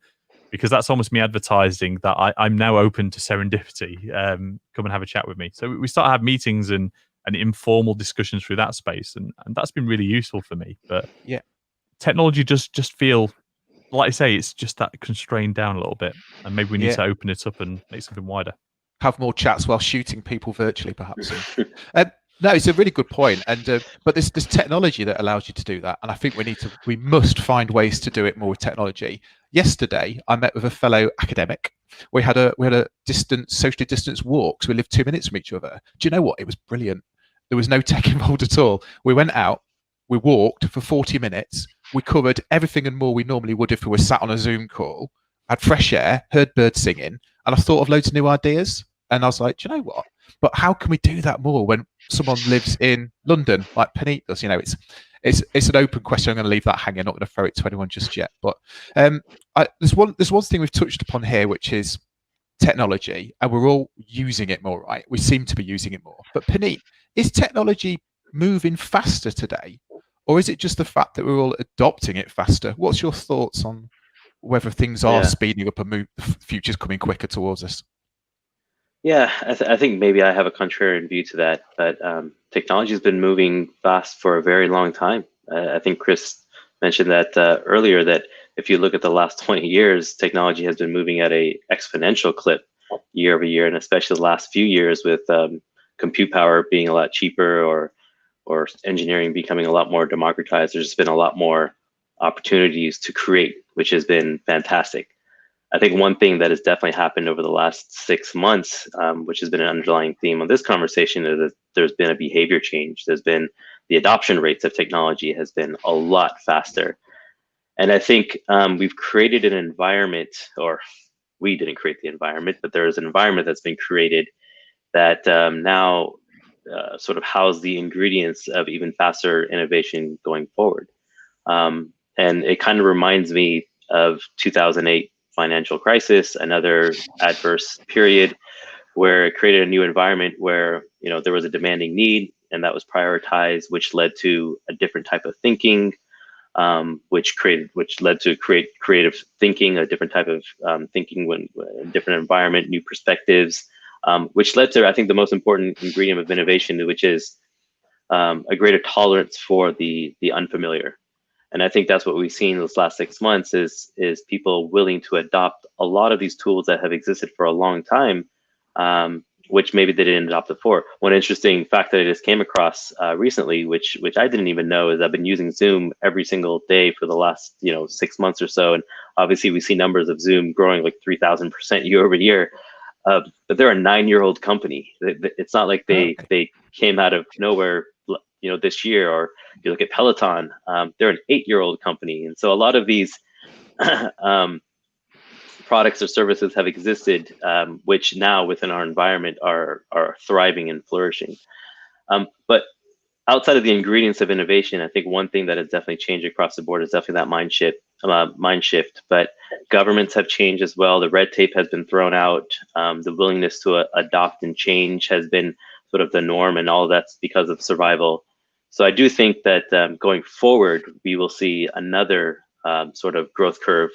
because that's almost me advertising that I'm now open to serendipity. Come and have a chat with me. So we start to have meetings and informal discussions through that space, and that's been really useful for me. But yeah, technology just feel, like I say, it's just that constrained down a little bit, and maybe we need to open it up and make something wider. Have more chats while shooting people virtually, perhaps. No, it's a really good point, and but there's technology that allows you to do that, and I think we must find ways to do it more with technology. Yesterday, I met with a fellow academic. We had a socially distanced walk, so we lived 2 minutes from each other. Do you know what? It was brilliant. There was no tech involved at all. We went out, we walked for 40 minutes. We covered everything and more we normally would if we were sat on a Zoom call, had fresh air, heard birds singing, and I thought of loads of new ideas. And I was like, do you know what? But how can we do that more when someone lives in London like Puneet does? It's an open question. I'm going to leave that hanging. I'm not going to throw it to anyone just yet. But there's one thing we've touched upon here, which is technology, and we're all using it more, right? We seem to be using it more. But Puneet, is technology moving faster today, or is it just the fact that we're all adopting it faster? What's your thoughts on whether things are speeding up and the future's coming quicker towards us? Yeah, I think maybe I have a contrarian view to that, but technology has been moving fast for a very long time. I think Chris mentioned that earlier, that if you look at the last 20 years, technology has been moving at a exponential clip year over year, and especially the last few years with compute power being a lot cheaper, or engineering becoming a lot more democratized. There's just been a lot more opportunities to create, which has been fantastic. I think one thing that has definitely happened over the last 6 months, which has been an underlying theme of this conversation, is that there's been a behavior change. There's been the adoption rates of technology has been a lot faster. And I think we've created an environment, or we didn't create the environment, but there is an environment that's been created that now sort of house the ingredients of even faster innovation going forward. And it kind of reminds me of 2008 financial crisis, another adverse period where it created a new environment where there was a demanding need, and that was prioritized, which led to a different type of thinking, which led to creative thinking, a different type of thinking when a different environment, new perspectives, which led to, I think, the most important ingredient of innovation, which is a greater tolerance for the unfamiliar. And I think that's what we've seen in this last 6 months is people willing to adopt a lot of these tools that have existed for a long time, which maybe they didn't adopt before. One interesting fact that I just came across recently, which I didn't even know, is I've been using Zoom every single day for the last 6 months or so, and obviously we see numbers of Zoom growing like 3,000% year over year. But they're a 9-year-old company. It's not like they came out of nowhere this year. Or you look at Peloton, they're an 8-year-old company. And so a lot of these products or services have existed, which now within our environment are thriving and flourishing. But outside of the ingredients of innovation, I think one thing that has definitely changed across the board is definitely that mind shift. But governments have changed as well. The red tape has been thrown out. The willingness to adopt and change has been sort of the norm, and all of that's because of survival. So I do think that going forward, we will see another sort of growth curve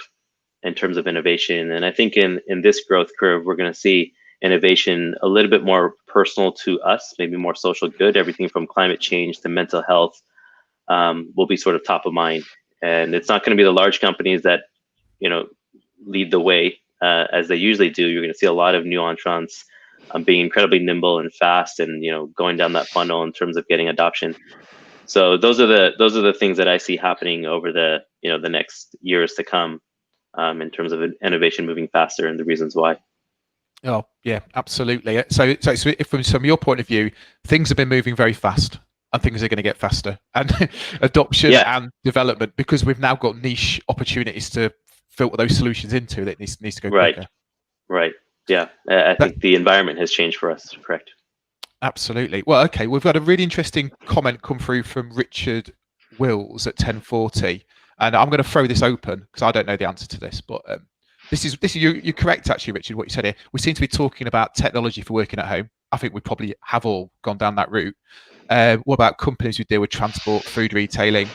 in terms of innovation. And I think in this growth curve, we're going to see innovation a little bit more personal to us, maybe more social good. Everything from climate change to mental health will be sort of top of mind. And it's not going to be the large companies that lead the way as they usually do. You're going to see a lot of new entrants being incredibly nimble and fast, and going down that funnel in terms of getting adoption. So those are the things that I see happening over the the next years to come in terms of innovation moving faster, and the reasons why. Oh yeah, absolutely. So if from your point of view, things have been moving very fast, and things are going to get faster, and adoption and development, because we've now got niche opportunities to filter those solutions into. That needs to go quicker. Right. Yeah, I think the environment has changed for us. Correct. Absolutely. Well, okay, we've got a really interesting comment come through from Richard Wills at 10:40, and I'm going to throw this open because I don't know the answer to this, but this is you're correct actually, Richard. What you said here, we seem to be talking about technology for working at home. I think we probably have all gone down that route. What about companies who deal with transport, food retailing?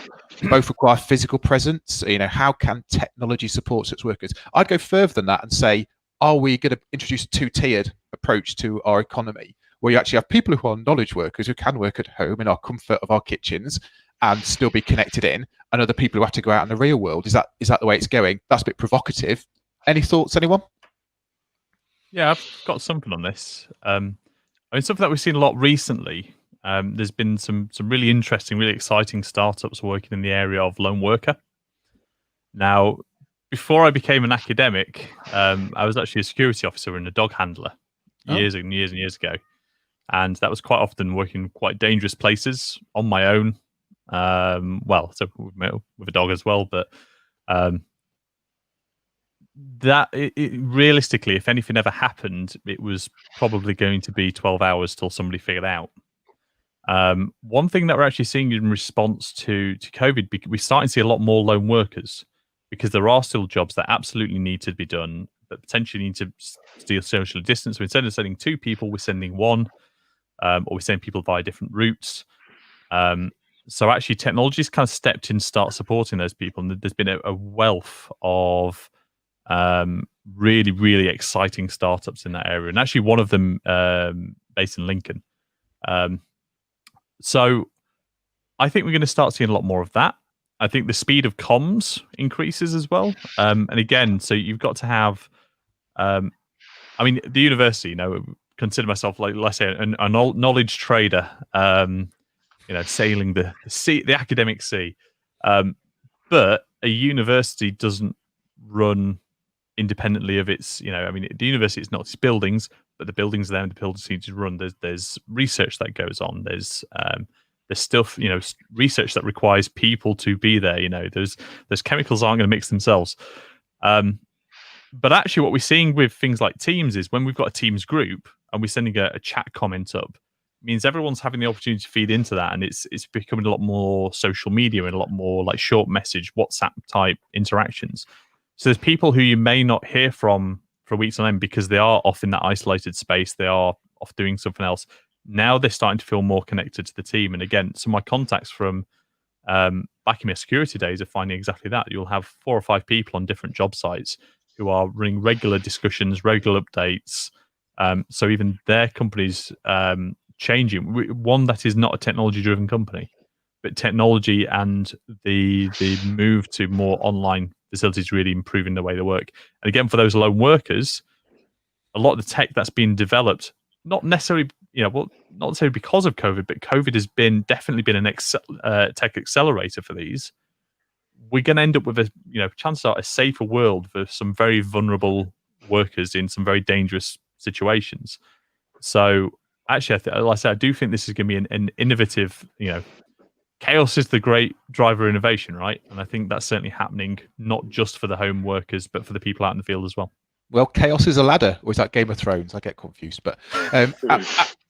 Both require physical presence. How can technology support such workers? I'd go further than that and say, are we going to introduce a two-tiered approach to our economy, where you actually have people who are knowledge workers who can work at home in our comfort of our kitchens and still be connected in, and other people who have to go out in the real world? Is that the way it's going? That's a bit provocative. Any thoughts, anyone? Yeah, I've got something on this. Something that we've seen a lot recently. There's been some really interesting, really exciting startups working in the area of lone worker. Now, before I became an academic, I was actually a security officer and a dog handler years and years and years ago. And that was quite often working in quite dangerous places on my own. So with a dog as well. But realistically, if anything ever happened, it was probably going to be 12 hours till somebody figured out. One thing that we're actually seeing in response to COVID, we're starting to see a lot more lone workers, because there are still jobs that absolutely need to be done, but potentially need to still social distance. So instead of sending 2 people, we're sending 1, or we're sending people via different routes. So actually, technology's kind of stepped in, start supporting those people, and there's been a wealth of really, really exciting startups in that area, and actually one of them based in Lincoln. So I think we're going to start seeing a lot more of that. I think the speed of comms increases as well. And again, so you've got to have, I mean, the university, consider myself like, let's say, a knowledge trader, sailing the sea, the academic sea. But a university doesn't run independently of its, the university is not its buildings, but the buildings are there and the buildings need to run. There's research that goes on. There's stuff, research that requires people to be there. Those chemicals aren't going to mix themselves. But actually, what we're seeing with things like Teams is when we've got a Teams group and we're sending a chat comment up, means everyone's having the opportunity to feed into that, and it's becoming a lot more social media and a lot more like short message, WhatsApp type interactions. So there's people who you may not hear from for weeks on end because they are off in that isolated space. They are off doing something else. Now they're starting to feel more connected to the team. And again, some of my contacts from back in my security days are finding exactly that. You'll have 4 or 5 people on different job sites who are running regular discussions, regular updates. So even their companies changing. One that is not a technology-driven company, but technology and the move to more online facilities really improving the way they work. And again, for those lone workers, a lot of the tech that's been developed, not necessarily, not necessarily because of COVID, but COVID has definitely been an tech accelerator for these. We're going to end up with chances are a safer world for some very vulnerable workers in some very dangerous situations. So actually, like I said, I do think this is going to be an innovative, chaos is the great driver of innovation, right? And I think that's certainly happening, not just for the home workers, but for the people out in the field as well. Well, chaos is a ladder, or is that Game of Thrones? I get confused, but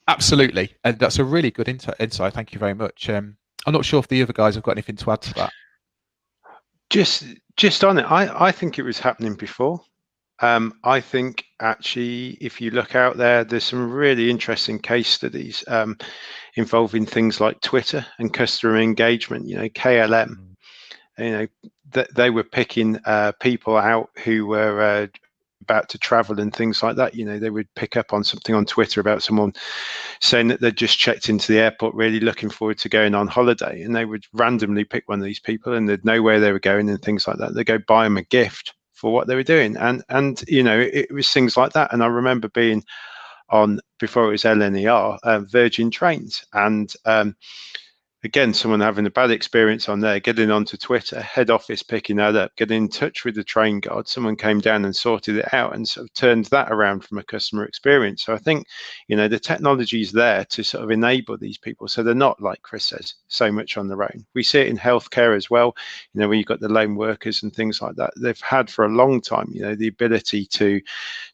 absolutely. And that's a really good insight. Thank you very much. I'm not sure if the other guys have got anything to add to that. Just on it, I think it was happening before. I think actually, if you look out there, there's some really interesting case studies involving things like Twitter and customer engagement. KLM, that they were picking people out who were about to travel and things like that. They would pick up on something on Twitter about someone saying that they'd just checked into the airport, really looking forward to going on holiday, and they would randomly pick one of these people, and they'd know where they were going and things like that. They'd go buy them a gift for what they were doing, and it was things like that. And I remember being on, before it was LNER, Virgin Trains, and again, someone having a bad experience on there, getting onto Twitter, head office picking that up, getting in touch with the train guard. Someone came down and sorted it out and sort of turned that around from a customer experience. So I think, the technology is there to sort of enable these people, so they're not, like Chris says, so much on their own. We see it in healthcare as well. When you've got the lone workers and things like that, they've had for a long time, the ability to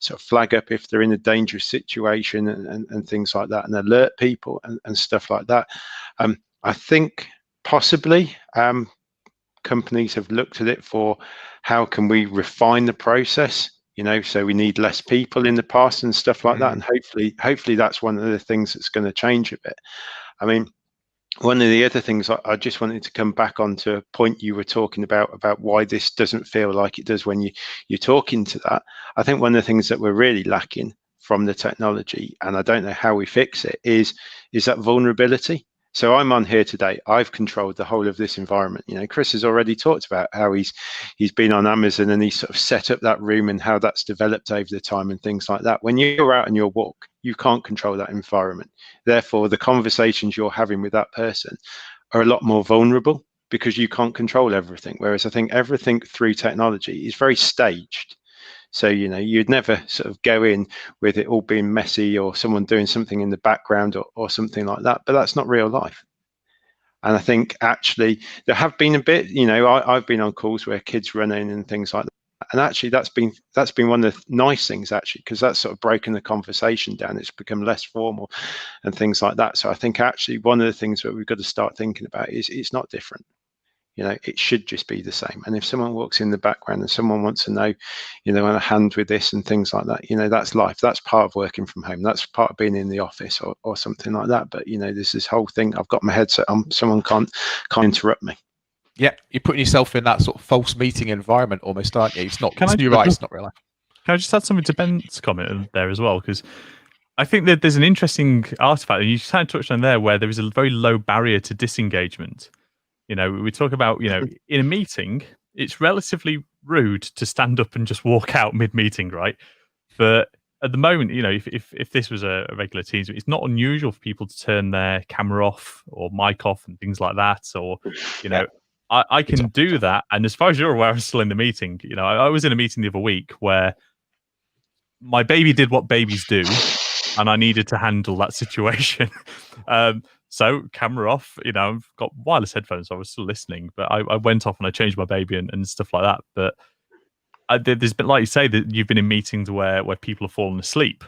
sort of flag up if they're in a dangerous situation and things like that, and alert people and stuff like that. I think possibly companies have looked at it for how can we refine the process, so we need less people in the past and stuff like that. And hopefully that's one of the things that's going to change a bit. I mean, one of the other things I just wanted to come back onto a point you were talking about why this doesn't feel like it does when you're talking to that. I think one of the things that we're really lacking from the technology, and I don't know how we fix it, is that vulnerability. So I'm on here today. I've controlled the whole of this environment. Chris has already talked about how he's been on Amazon and he's sort of set up that room and how that's developed over the time and things like that. When you're out on your walk, you can't control that environment. Therefore, the conversations you're having with that person are a lot more vulnerable because you can't control everything. Whereas I think everything through technology is very staged. So, you'd never sort of go in with it all being messy or someone doing something in the background or something like that. But that's not real life. And I think actually there have been a bit, I've been on calls where kids run in and things like that. And actually that's been one of the nice things, actually, because that's sort of broken the conversation down. It's become less formal and things like that. So I think actually one of the things that we've got to start thinking about is it's not different. It should just be the same. And if someone walks in the background and someone wants to know, on a hand with this and things like that, that's life. That's part of working from home. That's part of being in the office or something like that. But, there's this whole thing. I've got my headset on. Someone can't interrupt me. Yeah, you're putting yourself in that sort of false meeting environment almost, aren't you? It's not. You're right. It's not real life. Can I just add something to Ben's comment there as well? Because I think that there's an interesting artifact, and you kind of touched on there, where there is a very low barrier to disengagement. We talk about, in a meeting, it's relatively rude to stand up and just walk out mid-meeting, right? But at the moment, if this was a regular Teams, it's not unusual for people to turn their camera off or mic off and things like that. Or, I can do that. And as far as you're aware, I'm still in the meeting. I was in a meeting the other week where my baby did what babies do, and I needed to handle that situation. So camera off, I've got wireless headphones, so I was still listening, but I went off and I changed my baby and stuff like that. But there's been, like you say, that you've been in meetings where people have fallen asleep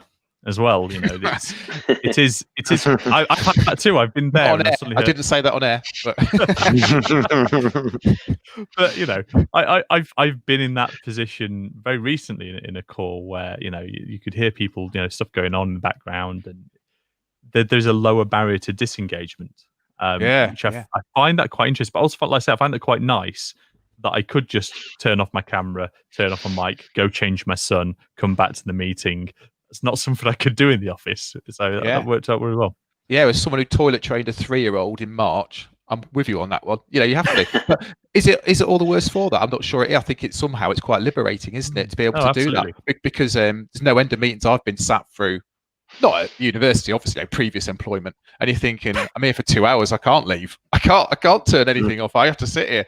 as well. It is. I find that too. I've been there. I didn't say that on air, but I've been in that position very recently in a call where you could hear people, stuff going on in the background, and there's a lower barrier to disengagement. Which I find that quite interesting. But also, like I said, I find it quite nice that I could just turn off my camera, turn off my mic, go change my son, come back to the meeting. It's not something I could do in the office. So that worked out really well. Yeah, as someone who toilet trained a 3-year-old in March, I'm with you on that one. You have to. But is it all the worse for that? I'm not sure. I think it's quite liberating, isn't it, to be able to do that? Because there's no end of meetings I've been sat through. Not at university, obviously, previous employment. And you're thinking, I'm here for 2 hours. I can't leave. I can't turn anything off. I have to sit here.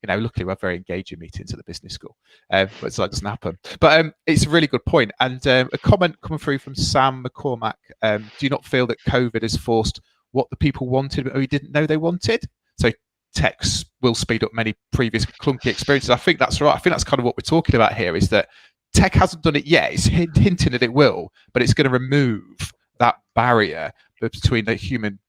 Luckily, we have very engaging meetings at the business school, but so that doesn't happen. But it's a really good point. And a comment coming through from Sam McCormack. Do you not feel that COVID has forced what the people wanted, but we didn't know they wanted? So techs will speed up many previous clunky experiences. I think that's right. I think that's kind of what we're talking about here, is that tech hasn't done it yet. It's hinting that it will, but it's going to remove that barrier between the human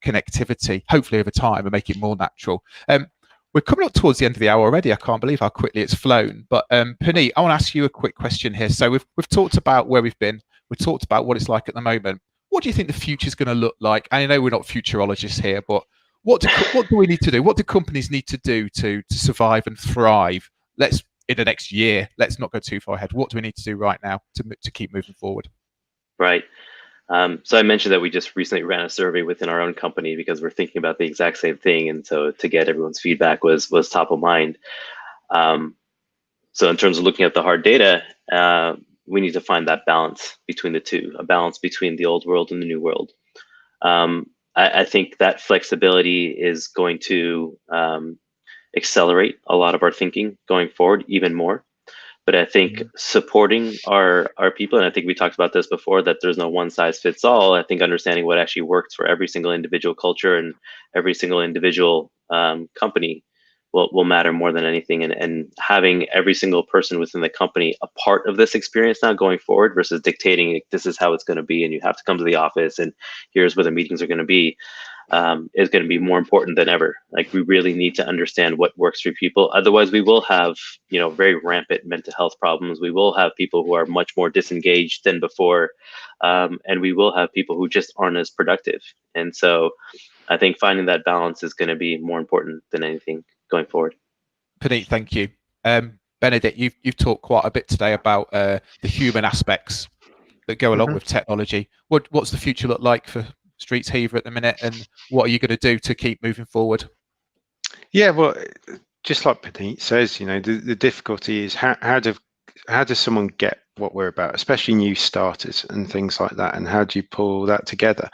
connectivity, hopefully over time, and make it more natural. We're coming up towards the end of the hour already. I can't believe how quickly it's flown. But Puneet, I want to ask you a quick question here. So we've talked about where we've been. We've talked about what it's like at the moment. What do you think the future is going to look like? I know we're not futurologists here, but what do we need to do? What do companies need to do to survive and thrive? In the next year, let's not go too far ahead. What do we need to do right now to keep moving forward? Right. So I mentioned that we just recently ran a survey within our own company because we're thinking about the exact same thing. And so to get everyone's feedback was top of mind. So in terms of looking at the hard data, we need to find that balance between the two, a balance between the old world and the new world. I think that flexibility is going to accelerate a lot of our thinking going forward even more. But I think supporting our people, and I think we talked about this before, that there's no one size fits all. I think understanding what actually works for every single individual culture and every single individual company will matter more than anything. And having every single person within the company a part of this experience now going forward versus dictating this is how it's going to be and you have to come to the office and here's where the meetings are going to be. Is going to be more important than ever. Like, we really need to understand what works for people. Otherwise, we will have, very rampant mental health problems. We will have people who are much more disengaged than before, and we will have people who just aren't as productive. And so, I think finding that balance is going to be more important than anything going forward. Puneet, thank you. Benedict, you've talked quite a bit today about the human aspects that go along with technology. What's the future look like for Streets Heaver at the minute, and what are you going to do to keep moving forward? Yeah, well, just like Puneet says, the difficulty is how does someone get what we're about, especially new starters and things like that, and how do you pull that together?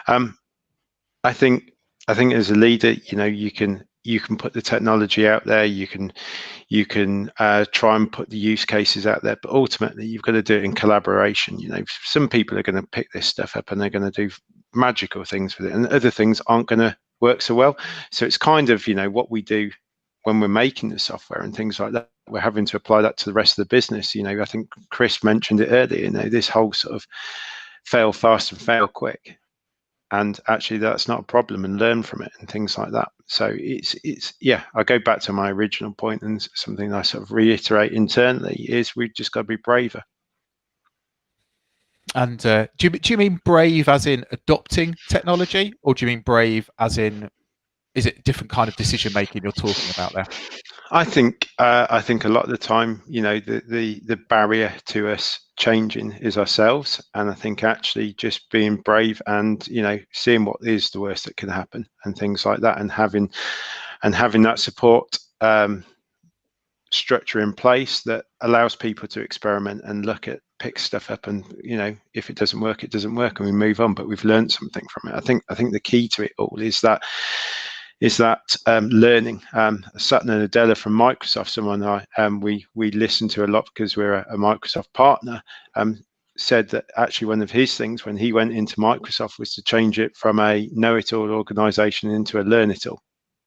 I think as a leader, you can put the technology out there, you can try and put the use cases out there, but ultimately you've got to do it in collaboration. Some people are going to pick this stuff up and they're going to do magical things with it, and other things aren't going to work so well. So it's kind of what we do when we're making the software and things like that, we're having to apply that to the rest of the business. You know, I think Chris mentioned it earlier, you know, this whole sort of fail fast and fail quick. And actually that's not a problem, and learn from it and things like that. So it's yeah, I go back to my original point, and something I sort of reiterate internally is we've just got to be braver. And do you mean brave as in adopting technology, or do you mean brave as in, is it different kind of decision making you're talking about there? I think a lot of the time, you know, the barrier to us changing is ourselves, and I think actually just being brave and, you know, seeing what is the worst that can happen and things like that, and having that support structure in place that allows people to experiment and pick stuff up, and, you know, if it doesn't work, it doesn't work, and we move on, but we've learned something from it. I think the key to it all is that learning. Sutton and Adela from Microsoft, someone we listen to a lot because we're a Microsoft partner, said that actually one of his things when he went into Microsoft was to change it from a know-it-all organization into a learn-it-all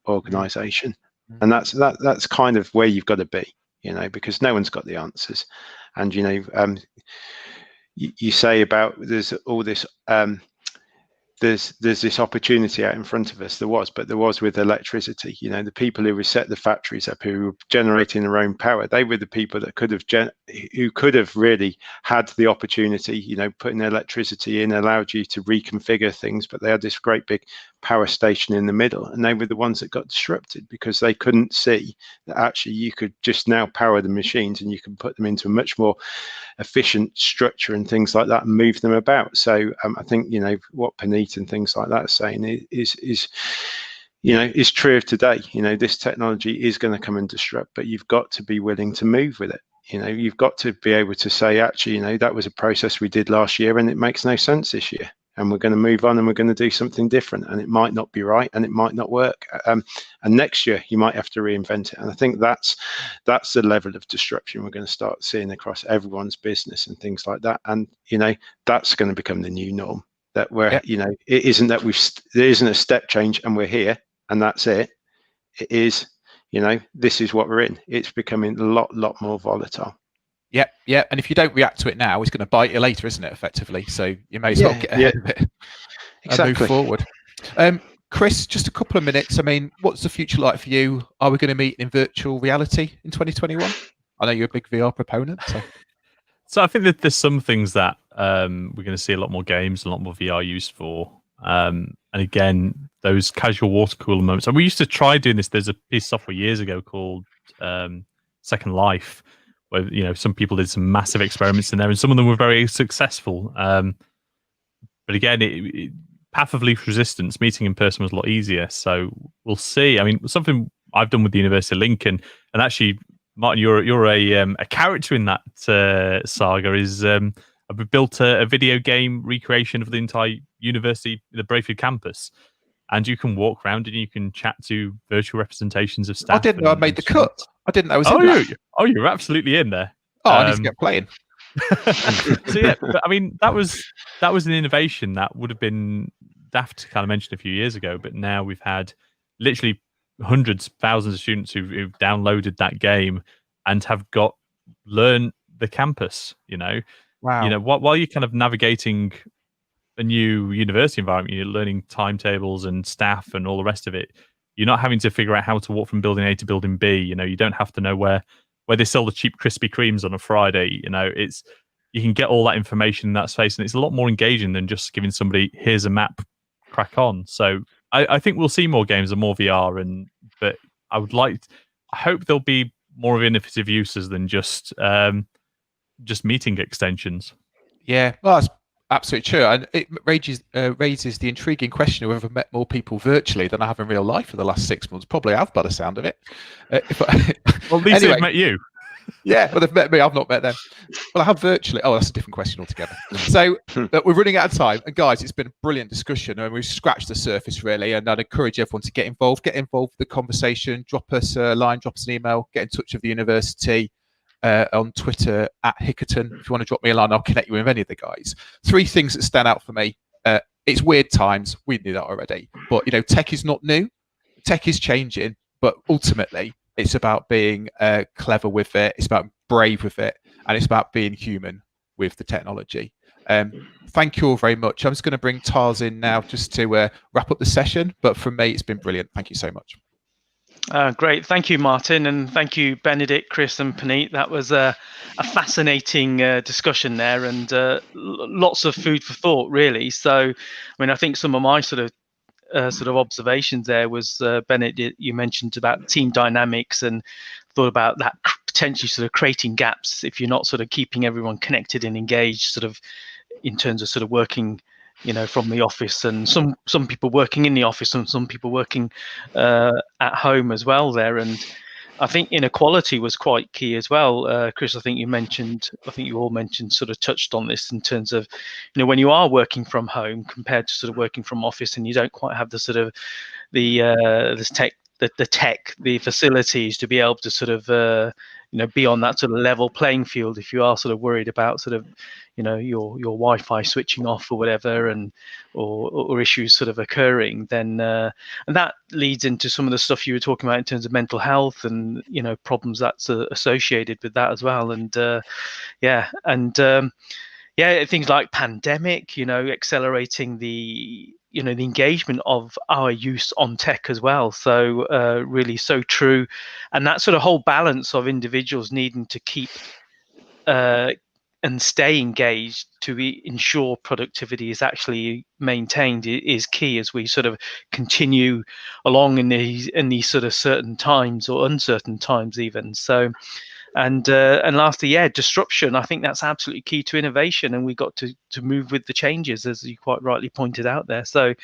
organization. And that's kind of where you've got to be, you know, because no one's got the answers. And, you know, you say about there's all this there's this opportunity out in front of us. There was with electricity. You know, the people who set the factories up, who were generating their own power, they were the people that who could have really had the opportunity, you know, putting electricity in allowed you to reconfigure things, but they had this great big power station in the middle, and they were the ones that got disrupted because they couldn't see that actually you could just now power the machines and you can put them into a much more efficient structure and things like that and move them about. So I think, you know, what Puneet and things like that are saying is you know, is true of today. You know, this technology is going to come and disrupt, but you've got to be willing to move with it. You know, you've got to be able to say, actually, you know, that was a process we did last year and it makes no sense this year, and we're going to move on and we're going to do something different, and it might not be right and it might not work, and next year you might have to reinvent it. And I think that's the level of disruption we're going to start seeing across everyone's business and things like that. And, you know, that's going to become the new norm, that we're, you know, it isn't that there isn't a step change and we're here and that's it. It is, you know, this is what we're in. It's becoming a lot more volatile. Yeah. And if you don't react to it now, it's going to bite you later, isn't it, effectively? So you may as well get ahead of it and move forward. Chris, just a couple of minutes. I mean, what's the future like for you? Are we going to meet in virtual reality in 2021? I know you're a big VR proponent. So I think that there's some things that we're going to see a lot more games, a lot more VR used for. And again, those casual water cooler moments. And we used to try doing this. There's a piece of software years ago called Second Life, where, you know, some people did some massive experiments in there, and some of them were very successful. But again, path of least resistance, meeting in person was a lot easier. So we'll see. I mean, something I've done with the University of Lincoln, and actually, Martin, you're a character in that saga. Is I've built a video game recreation of the entire university, the Brayfield campus, and you can walk around and you can chat to virtual representations of staff. I didn't know I made the cut. I didn't know I was in that. You're absolutely in there. Oh, I need to get playing. So yeah, but I mean, that was an innovation that would have been daft to kind of mention a few years ago, but now we've had literally hundreds, thousands of students who've downloaded that game and have learned the campus. You know, wow. You know, while you're kind of navigating a new university environment, you're learning timetables and staff and all the rest of it. You're not having to figure out how to walk from building A to building B. You know, you don't have to know where they sell the cheap Krispy Kremes on a Friday. You know, you can get all that information in that space, and it's a lot more engaging than just giving somebody, here's a map, crack on. So I think we'll see more games and more VR, but I hope there'll be more of innovative uses than just meeting extensions. Yeah, well, that's absolutely true, and it raises the intriguing question of whether I've met more people virtually than I have in real life for the last 6 months. Probably have, by the sound of it. Well, at least they've met you. Yeah, well, they've met me. I've not met them. Well, I have virtually. Oh, that's a different question altogether. So we're running out of time, and guys, it's been a brilliant discussion, and we've scratched the surface really. And I'd encourage everyone to get involved with the conversation. Drop us a line, drop us an email, get in touch with the university. On Twitter at Hickerton. If you want to drop me a line, I'll connect you with any of the guys. 3 things that stand out for me. It's weird times. We knew that already. But, you know, tech is not new. Tech is changing. But ultimately, It's about being clever with it. It's about brave with it, and it's about being human with the technology. Thank you all very much. I'm just going to bring Tars in now just to wrap up the session. But from me, it's been brilliant. Thank you so much. Great. Thank you, Martin. And thank you, Benedict, Chris and Puneet. That was a fascinating discussion there, and lots of food for thought, really. So, I mean, I think some of my sort of observations there was, Benedict, you mentioned about team dynamics and thought about that potentially sort of creating gaps if you're not sort of keeping everyone connected and engaged, sort of in terms of sort of working, you know, from the office, and some people working in the office and some people working at home as well there. And I think inequality was quite key as well. Chris, I think you all mentioned, sort of touched on this in terms of, you know, when you are working from home compared to sort of working from office, and you don't quite have the sort of the facilities to be able to sort of you know, be on that sort of level playing field. If you are sort of worried about sort of, you know, your Wi-Fi switching off or whatever, and or issues sort of occurring, then and that leads into some of the stuff you were talking about in terms of mental health and, you know, problems that's associated with that as well. And things like pandemic, you know, accelerating the, you know, the engagement of our use on tech as well. So really so true. And that sort of whole balance of individuals needing to keep and stay engaged to ensure productivity is actually maintained is key as we sort of continue along in these sort of certain times or uncertain times even. So and lastly, disruption. I think that's absolutely key to innovation, and we got to move with the changes, as you quite rightly pointed out there. So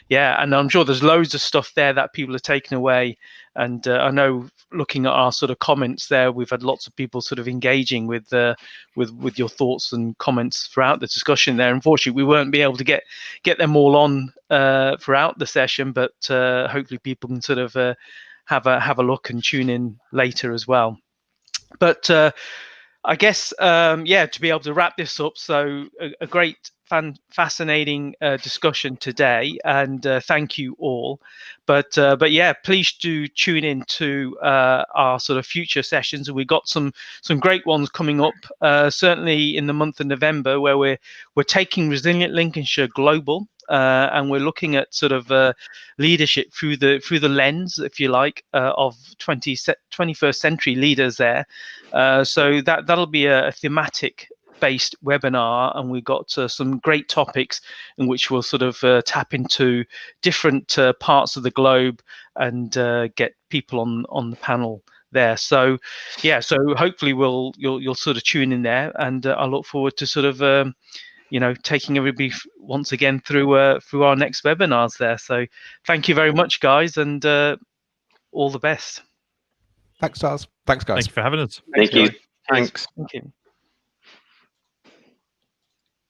and I'm sure there's loads of stuff there that people are taking away, and I know looking at our sort of comments there, we've had lots of people sort of engaging with your thoughts and comments throughout the discussion there. Unfortunately, we won't be able to get them all on throughout the session, but hopefully people can sort of have a look and tune in later as well. But I guess, to be able to wrap this up, so a great, fascinating discussion today, and thank you all. But please do tune in to our sort of future sessions, and we've got some great ones coming up. Certainly in the month of November, where we're taking Resilient Lincolnshire global. And we're looking at sort of leadership through the lens, if you like, of 21st century leaders there. So that'll be a thematic based webinar, and we've got some great topics in which we'll sort of tap into different parts of the globe and get people on the panel there. So so hopefully you'll sort of tune in there, and I look forward to sort of taking everybody once again through our next webinars there. So thank you very much, guys, and all the best. Thanks, Charles. Thanks, guys. Thank you for having us. Thank you. Thanks. Thank you.